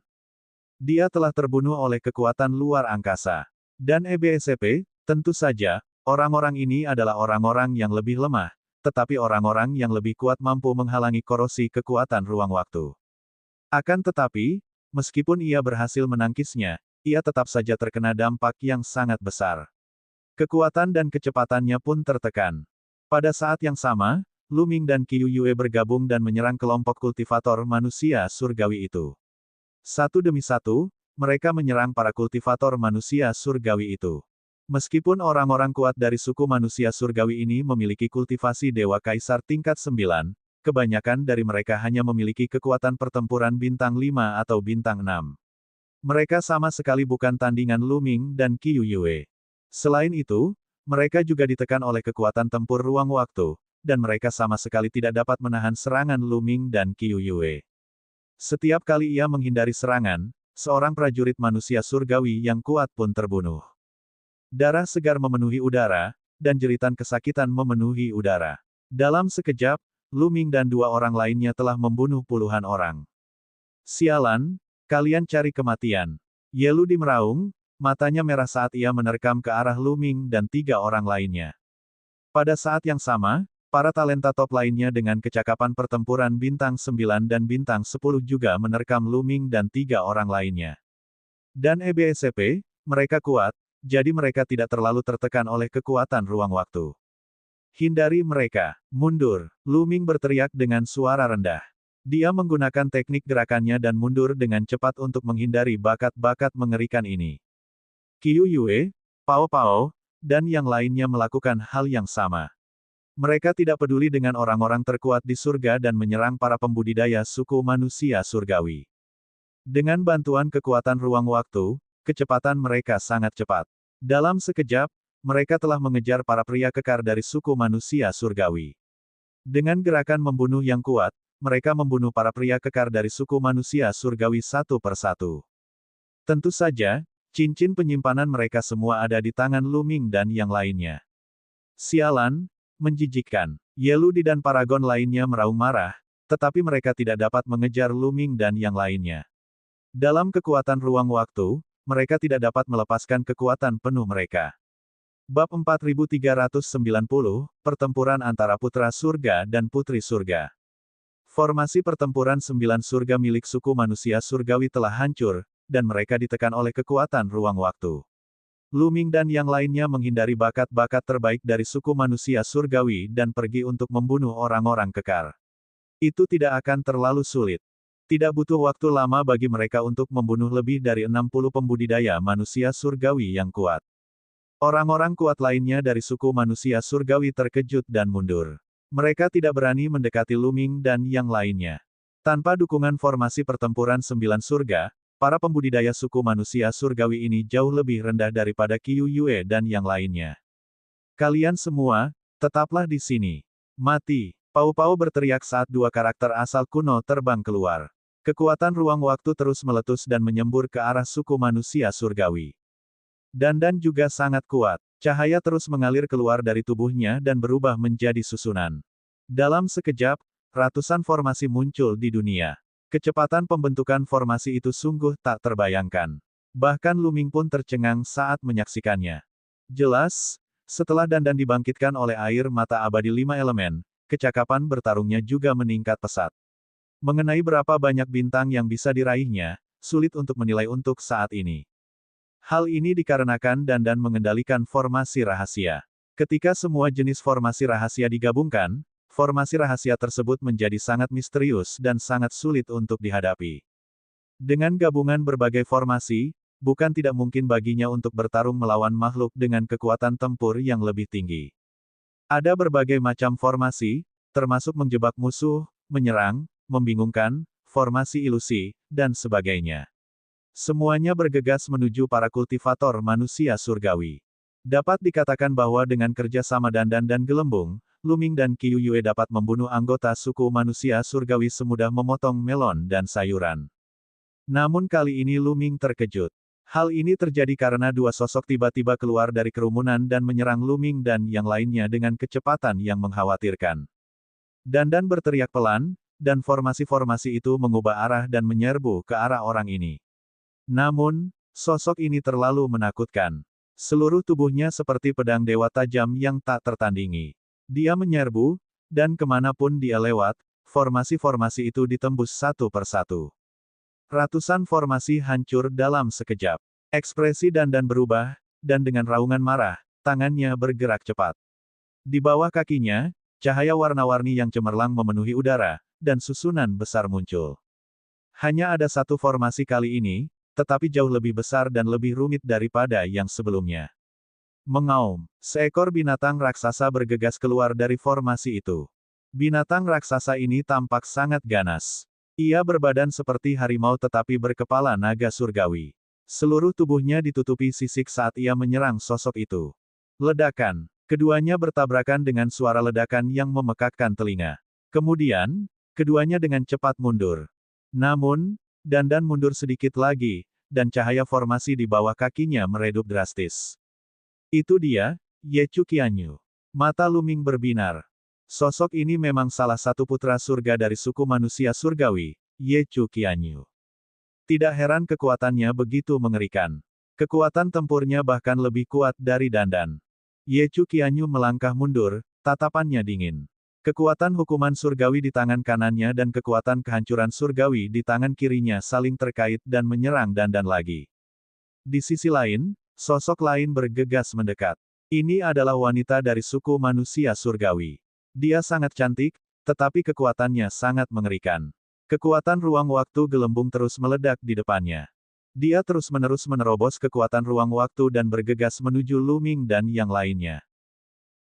Dia telah terbunuh oleh kekuatan luar angkasa. Dan EBSP, tentu saja, orang-orang ini adalah orang-orang yang lebih lemah, tetapi orang-orang yang lebih kuat mampu menghalangi korosi kekuatan ruang waktu. Akan tetapi, meskipun ia berhasil menangkisnya, ia tetap saja terkena dampak yang sangat besar. Kekuatan dan kecepatannya pun tertekan. Pada saat yang sama, Luming dan Qiu Yue bergabung dan menyerang kelompok kultivator manusia surgawi itu. Satu demi satu, mereka menyerang para kultivator manusia surgawi itu. Meskipun orang-orang kuat dari suku manusia surgawi ini memiliki kultivasi Dewa Kaisar tingkat 9, kebanyakan dari mereka hanya memiliki kekuatan pertempuran bintang 5 atau bintang 6. Mereka sama sekali bukan tandingan Luming dan Qiu Yue. Selain itu, mereka juga ditekan oleh kekuatan tempur ruang waktu, dan mereka sama sekali tidak dapat menahan serangan Luming dan Qiu Yue. Setiap kali ia menghindari serangan, seorang prajurit manusia surgawi yang kuat pun terbunuh. Darah segar memenuhi udara, dan jeritan kesakitan memenuhi udara. Dalam sekejap, Luming dan 2 orang lainnya telah membunuh puluhan orang. Sialan, kalian cari kematian. Ye Luidi meraung, matanya merah saat ia menerkam ke arah Luming dan 3 orang lainnya. Pada saat yang sama, para talenta top lainnya dengan kecakapan pertempuran bintang 9 dan bintang 10 juga menerkam Luming dan 3 orang lainnya. Dan EBSP, mereka kuat, jadi mereka tidak terlalu tertekan oleh kekuatan ruang waktu. Hindari mereka. Mundur. Lu Ming berteriak dengan suara rendah. Dia menggunakan teknik gerakannya dan mundur dengan cepat untuk menghindari bakat-bakat mengerikan ini. Qiu Yue, Pao Pao, dan yang lainnya melakukan hal yang sama. Mereka tidak peduli dengan orang-orang terkuat di surga dan menyerang para pembudidaya suku manusia surgawi. Dengan bantuan kekuatan ruang waktu, kecepatan mereka sangat cepat. Dalam sekejap, mereka telah mengejar para pria kekar dari suku manusia surgawi. Dengan gerakan membunuh yang kuat, mereka membunuh para pria kekar dari suku manusia surgawi satu persatu. Tentu saja, cincin penyimpanan mereka semua ada di tangan Lu Ming dan yang lainnya. Sialan, menjijikkan. Ye Ludi dan paragon lainnya meraung marah, tetapi mereka tidak dapat mengejar Lu Ming dan yang lainnya. Dalam kekuatan ruang waktu, mereka tidak dapat melepaskan kekuatan penuh mereka. Bab 4390, Pertempuran antara Putra Surga dan Putri Surga. Formasi pertempuran 9 surga milik suku manusia surgawi telah hancur, dan mereka ditekan oleh kekuatan ruang waktu. Lu Ming dan yang lainnya menghindari bakat-bakat terbaik dari suku manusia surgawi dan pergi untuk membunuh orang-orang kekar. Itu tidak akan terlalu sulit. Tidak butuh waktu lama bagi mereka untuk membunuh lebih dari 60 pembudidaya manusia surgawi yang kuat. Orang-orang kuat lainnya dari suku manusia surgawi terkejut dan mundur. Mereka tidak berani mendekati Lu Ming dan yang lainnya. Tanpa dukungan formasi pertempuran 9 surga, para pembudidaya suku manusia surgawi ini jauh lebih rendah daripada Qiu Yue dan yang lainnya. Kalian semua, tetaplah di sini. Mati! Pao Pao berteriak saat dua karakter asal kuno terbang keluar. Kekuatan ruang waktu terus meletus dan menyembur ke arah suku manusia surgawi. Dandan juga sangat kuat. Cahaya terus mengalir keluar dari tubuhnya dan berubah menjadi susunan. Dalam sekejap, ratusan formasi muncul di dunia. Kecepatan pembentukan formasi itu sungguh tak terbayangkan. Bahkan Lu Ming pun tercengang saat menyaksikannya. Jelas, setelah Dandan dibangkitkan oleh air mata abadi 5 elemen, kecakapan bertarungnya juga meningkat pesat. Mengenai berapa banyak bintang yang bisa diraihnya, sulit untuk menilai untuk saat ini. Hal ini dikarenakan Dandan mengendalikan formasi rahasia. Ketika semua jenis formasi rahasia digabungkan, formasi rahasia tersebut menjadi sangat misterius dan sangat sulit untuk dihadapi. Dengan gabungan berbagai formasi, bukan tidak mungkin baginya untuk bertarung melawan makhluk dengan kekuatan tempur yang lebih tinggi. Ada berbagai macam formasi, termasuk menjebak musuh, menyerang, membingungkan, formasi ilusi, dan sebagainya. Semuanya bergegas menuju para kultivator manusia surgawi. Dapat dikatakan bahwa dengan kerja sama Dandan dan Gelembung, Lu Ming dan Qiu Yue dapat membunuh anggota suku manusia surgawi semudah memotong melon dan sayuran. Namun kali ini Lu Ming terkejut. Hal ini terjadi karena dua sosok tiba-tiba keluar dari kerumunan dan menyerang Lu Ming dan yang lainnya dengan kecepatan yang mengkhawatirkan. Dandan berteriak pelan, dan formasi-formasi itu mengubah arah dan menyerbu ke arah orang ini. Namun, sosok ini terlalu menakutkan. Seluruh tubuhnya seperti pedang dewa tajam yang tak tertandingi. Dia menyerbu, dan kemanapun dia lewat, formasi-formasi itu ditembus satu persatu. Ratusan formasi hancur dalam sekejap. Ekspresi Dandan berubah, dan dengan raungan marah, tangannya bergerak cepat. Di bawah kakinya, cahaya warna-warni yang cemerlang memenuhi udara, dan susunan besar muncul. Hanya ada satu formasi kali ini, tetapi jauh lebih besar dan lebih rumit daripada yang sebelumnya. Mengaum, seekor binatang raksasa bergegas keluar dari formasi itu. Binatang raksasa ini tampak sangat ganas. Ia berbadan seperti harimau tetapi berkepala naga surgawi. Seluruh tubuhnya ditutupi sisik saat ia menyerang sosok itu. Ledakan. Keduanya bertabrakan dengan suara ledakan yang memekakkan telinga. Kemudian, keduanya dengan cepat mundur. Namun, Dandan mundur sedikit lagi, dan cahaya formasi di bawah kakinya meredup drastis. Itu dia, Ye Chu Qianyu. Mata Lu Ming berbinar. Sosok ini memang salah satu putra surga dari suku manusia surgawi, Ye Chu Qianyu. Tidak heran kekuatannya begitu mengerikan. Kekuatan tempurnya bahkan lebih kuat dari Dandan. Ye Chu Qianyu melangkah mundur, tatapannya dingin. Kekuatan hukuman surgawi di tangan kanannya dan kekuatan kehancuran surgawi di tangan kirinya saling terkait dan menyerang Dandan lagi. Di sisi lain, sosok lain bergegas mendekat. Ini adalah wanita dari suku manusia surgawi. Dia sangat cantik, tetapi kekuatannya sangat mengerikan. Kekuatan ruang waktu gelembung terus meledak di depannya. Dia terus-menerus menerobos kekuatan ruang waktu dan bergegas menuju Lu Ming dan yang lainnya.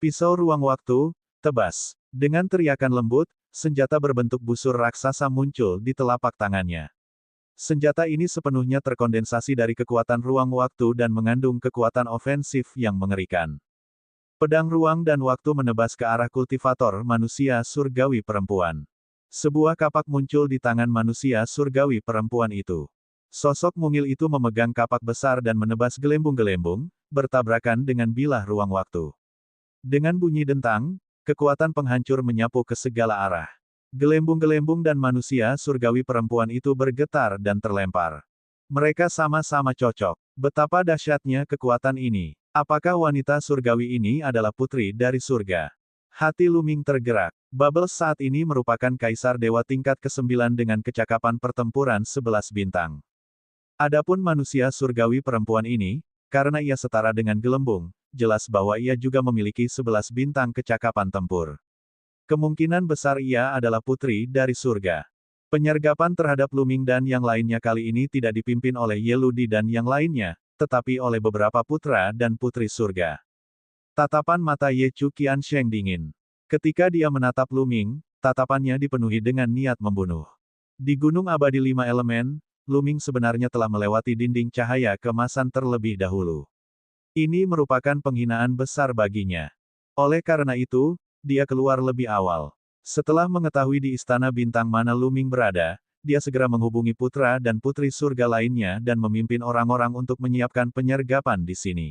Pisau ruang waktu, tebas. Dengan teriakan lembut, senjata berbentuk busur raksasa muncul di telapak tangannya. Senjata ini sepenuhnya terkondensasi dari kekuatan ruang waktu dan mengandung kekuatan ofensif yang mengerikan. Pedang ruang dan waktu menebas ke arah kultivator manusia surgawi perempuan. Sebuah kapak muncul di tangan manusia surgawi perempuan itu. Sosok mungil itu memegang kapak besar dan menebas gelembung-gelembung, bertabrakan dengan bilah ruang waktu. Dengan bunyi dentang, kekuatan penghancur menyapu ke segala arah. Gelembung-gelembung dan manusia surgawi perempuan itu bergetar dan terlempar. Mereka sama-sama cocok. Betapa dahsyatnya kekuatan ini. Apakah wanita surgawi ini adalah putri dari surga? Hati Lu Ming tergerak. Bubbles saat ini merupakan kaisar dewa tingkat ke-9 dengan kecakapan pertempuran 11 bintang. Adapun manusia surgawi perempuan ini, karena ia setara dengan gelembung, jelas bahwa ia juga memiliki 11 bintang kecakapan tempur. Kemungkinan besar ia adalah putri dari surga. Penyergapan terhadap Lu Ming dan yang lainnya kali ini tidak dipimpin oleh Ye Ludi dan yang lainnya, tetapi oleh beberapa putra dan putri surga. Tatapan mata Ye Chu Qiansheng dingin. Ketika dia menatap Lu Ming, tatapannya dipenuhi dengan niat membunuh. Di Gunung Abadi 5 Elemen, Lu Ming sebenarnya telah melewati dinding cahaya kemasan terlebih dahulu. Ini merupakan penghinaan besar baginya. Oleh karena itu, dia keluar lebih awal. Setelah mengetahui di istana bintang mana Lu Ming berada, dia segera menghubungi putra dan putri surga lainnya dan memimpin orang-orang untuk menyiapkan penyergapan di sini.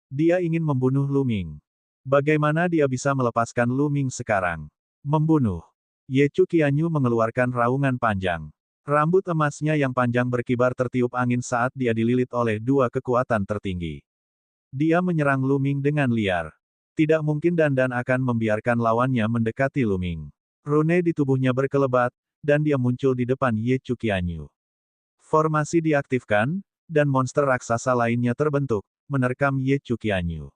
Dia ingin membunuh Lu Ming. Bagaimana dia bisa melepaskan Lu Ming sekarang? Membunuh. Ye Chu Qianyu mengeluarkan raungan panjang. Rambut emasnya yang panjang berkibar tertiup angin saat dia dililit oleh dua kekuatan tertinggi. Dia menyerang Lu Ming dengan liar. Tidak mungkin Dandan akan membiarkan lawannya mendekati Lu Ming. Rune di tubuhnya berkelebat, dan dia muncul di depan Ye Chu Qianyu. Formasi diaktifkan, dan monster raksasa lainnya terbentuk, menerkam Ye Chu Qianyu.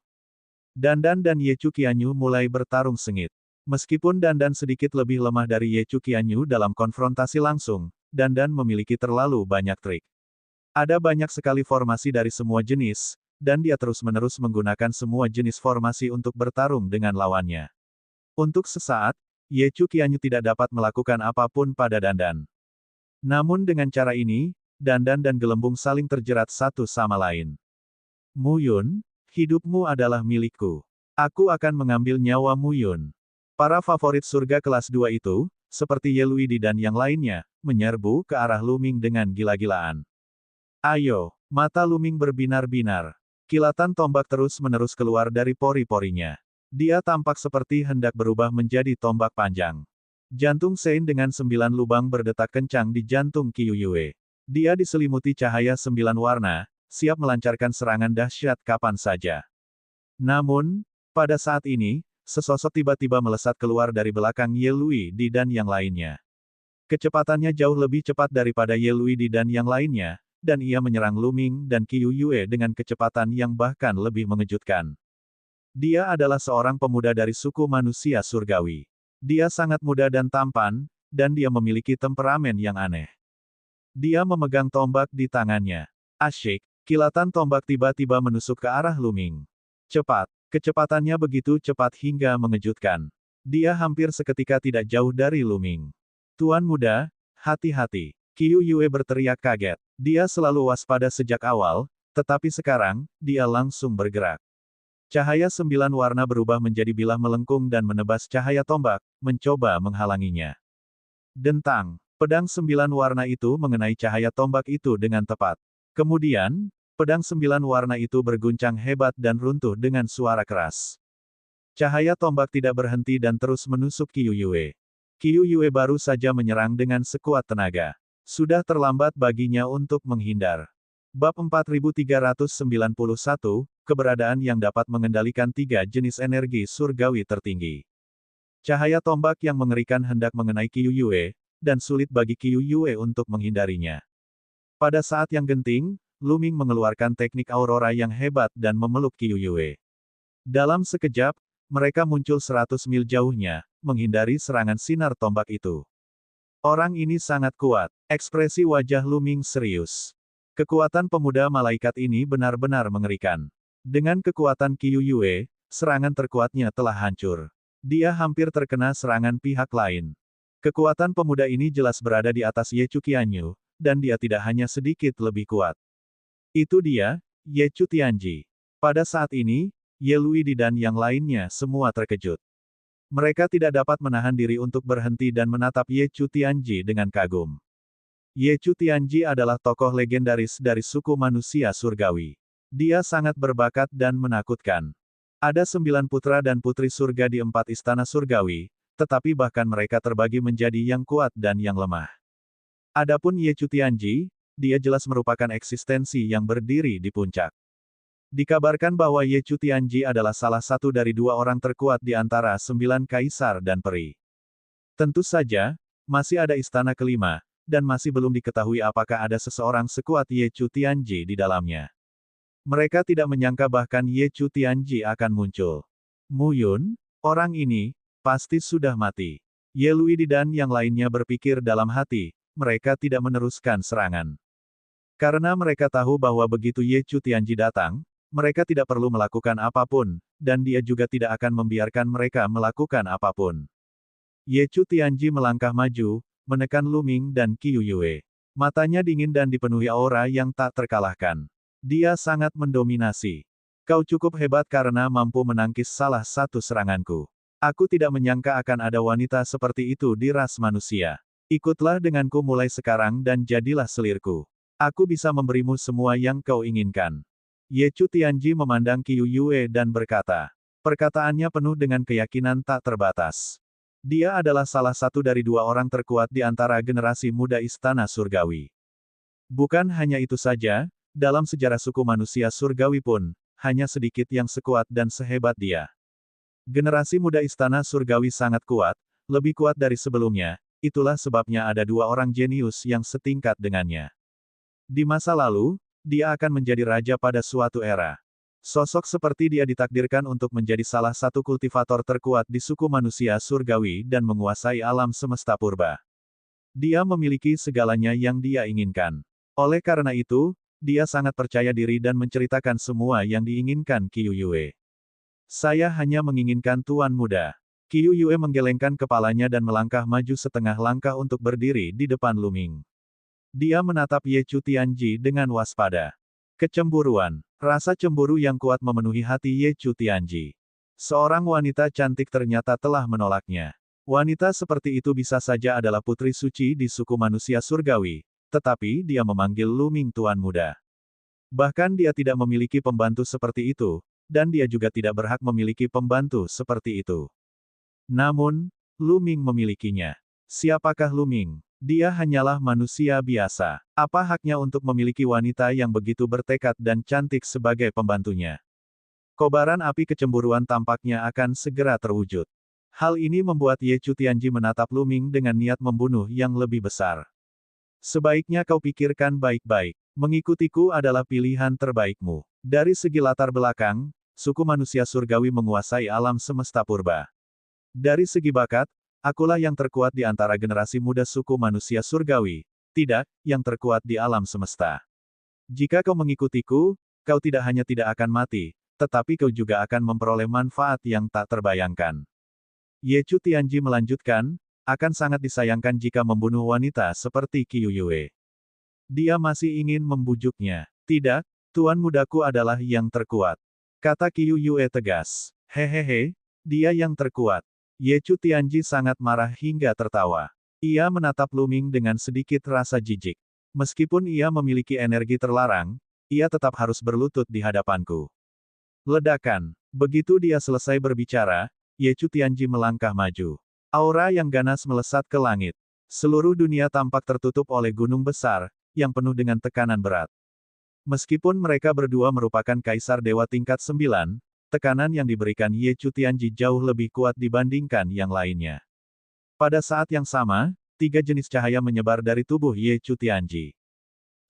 Dandan dan Ye Chu Qianyu mulai bertarung sengit. Meskipun Dandan sedikit lebih lemah dari Ye Chu Qianyu dalam konfrontasi langsung, Dandan memiliki terlalu banyak trik. Ada banyak sekali formasi dari semua jenis, dan dia terus-menerus menggunakan semua jenis formasi untuk bertarung dengan lawannya. Untuk sesaat, Ye Chu Qianyu tidak dapat melakukan apapun pada Dandan. Namun dengan cara ini, Dandan dan gelembung saling terjerat satu sama lain. Mu Yun, hidupmu adalah milikku. Aku akan mengambil nyawa Mu Yun. Para favorit surga kelas 2 itu, seperti Ye Luidi dan yang lainnya, menyerbu ke arah Lu Ming dengan gila-gilaan. Ayo, mata Lu Ming berbinar-binar. Kilatan tombak terus-menerus keluar dari pori-porinya. Dia tampak seperti hendak berubah menjadi tombak panjang. Jantung Sein dengan 9 lubang berdetak kencang di jantung Qiu Yue. Dia diselimuti cahaya 9 warna, siap melancarkan serangan dahsyat kapan saja. Namun, pada saat ini, sesosok tiba-tiba melesat keluar dari belakang Ye Luidi dan yang lainnya. Kecepatannya jauh lebih cepat daripada Ye Luidi dan yang lainnya, dan ia menyerang Lu Ming dan Qiu Yue dengan kecepatan yang bahkan lebih mengejutkan. Dia adalah seorang pemuda dari suku manusia surgawi. Dia sangat muda dan tampan, dan dia memiliki temperamen yang aneh. Dia memegang tombak di tangannya. Asyik, kilatan tombak tiba-tiba menusuk ke arah Lu Ming. Cepat, kecepatannya begitu cepat hingga mengejutkan. Dia hampir seketika tidak jauh dari Lu Ming. Tuan muda, hati-hati. Qiu Yue berteriak kaget. Dia selalu waspada sejak awal, tetapi sekarang, dia langsung bergerak. Cahaya 9 warna berubah menjadi bilah melengkung dan menebas cahaya tombak, mencoba menghalanginya. Dentang, pedang 9 warna itu mengenai cahaya tombak itu dengan tepat. Kemudian, pedang 9 warna itu berguncang hebat dan runtuh dengan suara keras. Cahaya tombak tidak berhenti dan terus menusuk Qiu Yue. Qiu Yue baru saja menyerang dengan sekuat tenaga. Sudah terlambat baginya untuk menghindar. Bab 4391, keberadaan yang dapat mengendalikan 3 jenis energi surgawi tertinggi. Cahaya tombak yang mengerikan hendak mengenai Qiu Yue, dan sulit bagi Qiu Yue untuk menghindarinya. Pada saat yang genting, Lu Ming mengeluarkan teknik aurora yang hebat dan memeluk Qiu Yue. Dalam sekejap, mereka muncul 100 mil jauhnya, menghindari serangan sinar tombak itu. Orang ini sangat kuat. Ekspresi wajah Lu Ming serius. Kekuatan pemuda malaikat ini benar-benar mengerikan. Dengan kekuatan Qiu Yue, serangan terkuatnya telah hancur. Dia hampir terkena serangan pihak lain. Kekuatan pemuda ini jelas berada di atas Ye Chu Qianyu, dan dia tidak hanya sedikit lebih kuat. Itu dia, Ye Chu Tianji. Pada saat ini, Ye Luidi dan yang lainnya semua terkejut. Mereka tidak dapat menahan diri untuk berhenti dan menatap Ye Chu Tianji dengan kagum. Ye Chu Tianji adalah tokoh legendaris dari suku manusia surgawi. Dia sangat berbakat dan menakutkan. Ada 9 putra dan putri surga di 4 istana surgawi, tetapi bahkan mereka terbagi menjadi yang kuat dan yang lemah. Adapun Ye Chu Tianji, dia jelas merupakan eksistensi yang berdiri di puncak. Dikabarkan bahwa Ye Chu Tianji adalah salah satu dari 2 orang terkuat di antara 9 kaisar dan peri. Tentu saja, masih ada istana kelima, dan masih belum diketahui apakah ada seseorang sekuat Ye Chu Tianji di dalamnya. Mereka tidak menyangka bahkan Ye Chu Tianji akan muncul. Mu Yun, orang ini, pasti sudah mati. Ye Luidi dan yang lainnya berpikir dalam hati, mereka tidak meneruskan serangan. Karena mereka tahu bahwa begitu Ye Chu Tianji datang, mereka tidak perlu melakukan apapun, dan dia juga tidak akan membiarkan mereka melakukan apapun. Ye Chu Tianji melangkah maju, menekan Lu Ming dan Qiu Yue. Matanya dingin dan dipenuhi aura yang tak terkalahkan. Dia sangat mendominasi. Kau cukup hebat karena mampu menangkis salah satu seranganku. Aku tidak menyangka akan ada wanita seperti itu di ras manusia. Ikutlah denganku mulai sekarang dan jadilah selirku. Aku bisa memberimu semua yang kau inginkan. Ye Chu Tianji memandang Qiu Yue dan berkata. Perkataannya penuh dengan keyakinan tak terbatas. Dia adalah salah satu dari 2 orang terkuat di antara generasi muda istana surgawi. Bukan hanya itu saja, dalam sejarah suku manusia surgawi pun, hanya sedikit yang sekuat dan sehebat dia. Generasi muda istana surgawi sangat kuat, lebih kuat dari sebelumnya, itulah sebabnya ada 2 orang jenius yang setingkat dengannya. Di masa lalu, dia akan menjadi raja pada suatu era. Sosok seperti dia ditakdirkan untuk menjadi salah satu kultivator terkuat di suku manusia surgawi dan menguasai alam semesta purba. Dia memiliki segalanya yang dia inginkan. Oleh karena itu, dia sangat percaya diri dan menceritakan semua yang diinginkan Qiu Yue. Saya hanya menginginkan tuan muda. Qiu Yue menggelengkan kepalanya dan melangkah maju setengah langkah untuk berdiri di depan Lu Ming. Dia menatap Ye Chu Tianji dengan waspada. Kecemburuan. Rasa cemburu yang kuat memenuhi hati Ye Chu Tianji. Seorang wanita cantik ternyata telah menolaknya. Wanita seperti itu bisa saja adalah putri suci di suku manusia surgawi. Tetapi dia memanggil Lu Ming tuan muda. Bahkan dia tidak memiliki pembantu seperti itu, dan dia juga tidak berhak memiliki pembantu seperti itu. Namun, Lu Ming memilikinya. Siapakah Lu Ming? Dia hanyalah manusia biasa. Apa haknya untuk memiliki wanita yang begitu bertekad dan cantik sebagai pembantunya? Kobaran api kecemburuan tampaknya akan segera terwujud. Hal ini membuat Ye Chu Tianji menatap Lu Ming dengan niat membunuh yang lebih besar. Sebaiknya kau pikirkan baik-baik. Mengikutiku adalah pilihan terbaikmu. Dari segi latar belakang, suku manusia surgawi menguasai alam semesta purba. Dari segi bakat, akulah yang terkuat di antara generasi muda suku manusia surgawi, tidak, yang terkuat di alam semesta. Jika kau mengikutiku, kau tidak hanya tidak akan mati, tetapi kau juga akan memperoleh manfaat yang tak terbayangkan. Ye Chu Tianji melanjutkan, akan sangat disayangkan jika membunuh wanita seperti Qiu Yue. Dia masih ingin membujuknya. Tidak, tuan mudaku adalah yang terkuat. Kata Qiu Yue tegas. Hehehe, dia yang terkuat. Ye Chu Tianji sangat marah hingga tertawa. Ia menatap Lu Ming dengan sedikit rasa jijik. Meskipun ia memiliki energi terlarang, ia tetap harus berlutut di hadapanku. Ledakan. Begitu dia selesai berbicara, Ye Chu Tianji melangkah maju. Aura yang ganas melesat ke langit. Seluruh dunia tampak tertutup oleh gunung besar, yang penuh dengan tekanan berat. Meskipun mereka berdua merupakan kaisar dewa tingkat 9, tekanan yang diberikan Ye Chu Tianji jauh lebih kuat dibandingkan yang lainnya. Pada saat yang sama, 3 jenis cahaya menyebar dari tubuh Ye Chu Tianji.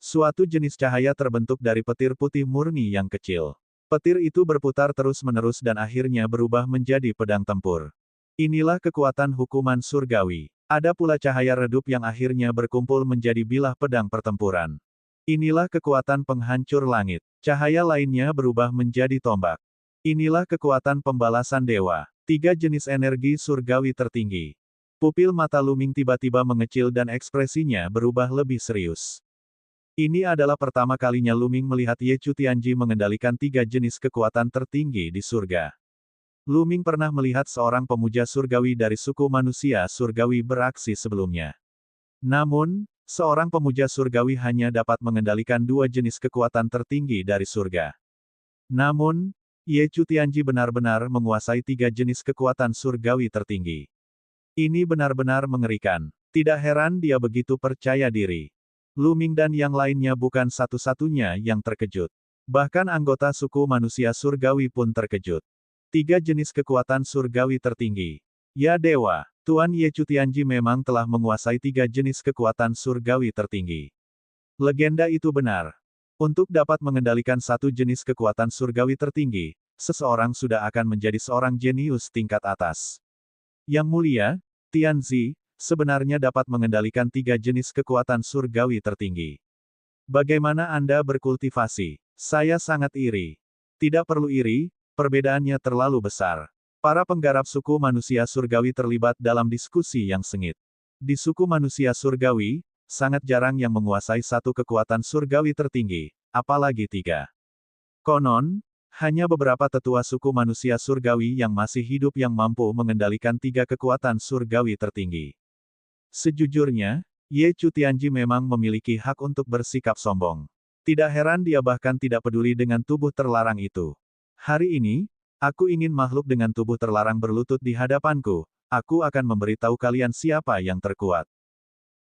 Suatu jenis cahaya terbentuk dari petir putih murni yang kecil. Petir itu berputar terus-menerus dan akhirnya berubah menjadi pedang tempur. Inilah kekuatan hukuman surgawi. Ada pula cahaya redup yang akhirnya berkumpul menjadi bilah pedang pertempuran. Inilah kekuatan penghancur langit. Cahaya lainnya berubah menjadi tombak. Inilah kekuatan pembalasan dewa. 3 jenis energi surgawi tertinggi. Pupil mata Luming tiba-tiba mengecil dan ekspresinya berubah lebih serius. Ini adalah pertama kalinya Luming melihat Ye Chu Tianji mengendalikan 3 jenis kekuatan tertinggi di surga. Luming pernah melihat seorang pemuja surgawi dari suku manusia surgawi beraksi sebelumnya. Namun, seorang pemuja surgawi hanya dapat mengendalikan 2 jenis kekuatan tertinggi dari surga. Namun, Ye Chu Tianji benar-benar menguasai 3 jenis kekuatan surgawi tertinggi. Ini benar-benar mengerikan. Tidak heran dia begitu percaya diri. Luming dan yang lainnya bukan satu-satunya yang terkejut. Bahkan anggota suku manusia surgawi pun terkejut. 3 jenis kekuatan surgawi tertinggi. Ya dewa, Tuan Ye Chu Tianji memang telah menguasai 3 jenis kekuatan surgawi tertinggi. Legenda itu benar. Untuk dapat mengendalikan 1 jenis kekuatan surgawi tertinggi, seseorang sudah akan menjadi seorang jenius tingkat atas. Yang mulia, Tianzi, sebenarnya dapat mengendalikan 3 jenis kekuatan surgawi tertinggi. Bagaimana Anda berkultivasi? Saya sangat iri. Tidak perlu iri, perbedaannya terlalu besar. Para penggarap suku manusia surgawi terlibat dalam diskusi yang sengit. Di suku manusia surgawi, sangat jarang yang menguasai 1 kekuatan surgawi tertinggi, apalagi 3. Konon, hanya beberapa tetua suku manusia surgawi yang masih hidup yang mampu mengendalikan 3 kekuatan surgawi tertinggi. Sejujurnya, Ye Chu Tianji memang memiliki hak untuk bersikap sombong. Tidak heran dia bahkan tidak peduli dengan tubuh terlarang itu. Hari ini, aku ingin makhluk dengan tubuh terlarang berlutut di hadapanku, aku akan memberitahu kalian siapa yang terkuat.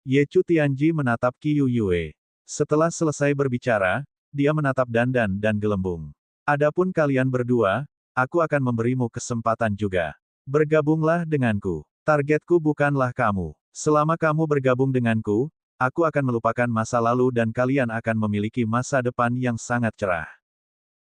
Ye Chu Tianji menatap Qiu Yue. Setelah selesai berbicara, dia menatap Dandan dan Gelembung. Adapun kalian berdua, aku akan memberimu kesempatan juga. Bergabunglah denganku. Targetku bukanlah kamu. Selama kamu bergabung denganku, aku akan melupakan masa lalu dan kalian akan memiliki masa depan yang sangat cerah.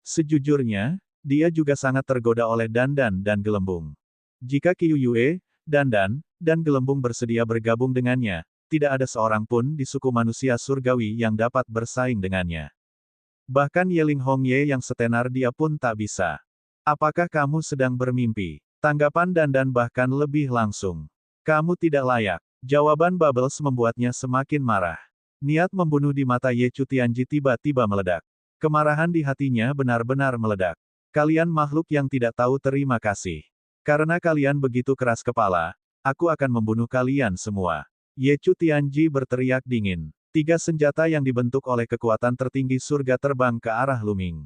Sejujurnya, dia juga sangat tergoda oleh Dandan dan Gelembung. Jika Qiu Yue, Dandan, dan Gelembung bersedia bergabung dengannya, tidak ada seorang pun di suku manusia surgawi yang dapat bersaing dengannya. Bahkan Yeling Hongye yang setenar dia pun tak bisa. Apakah kamu sedang bermimpi? Tanggapan Dandan bahkan lebih langsung. Kamu tidak layak. Jawaban Bubbles membuatnya semakin marah. Niat membunuh di mata Ye Chu Tianji tiba-tiba meledak. Kemarahan di hatinya benar-benar meledak. Kalian makhluk yang tidak tahu terima kasih. Karena kalian begitu keras kepala, aku akan membunuh kalian semua. Ye Chu Tianji berteriak dingin. 3 senjata yang dibentuk oleh kekuatan tertinggi surga terbang ke arah Luming.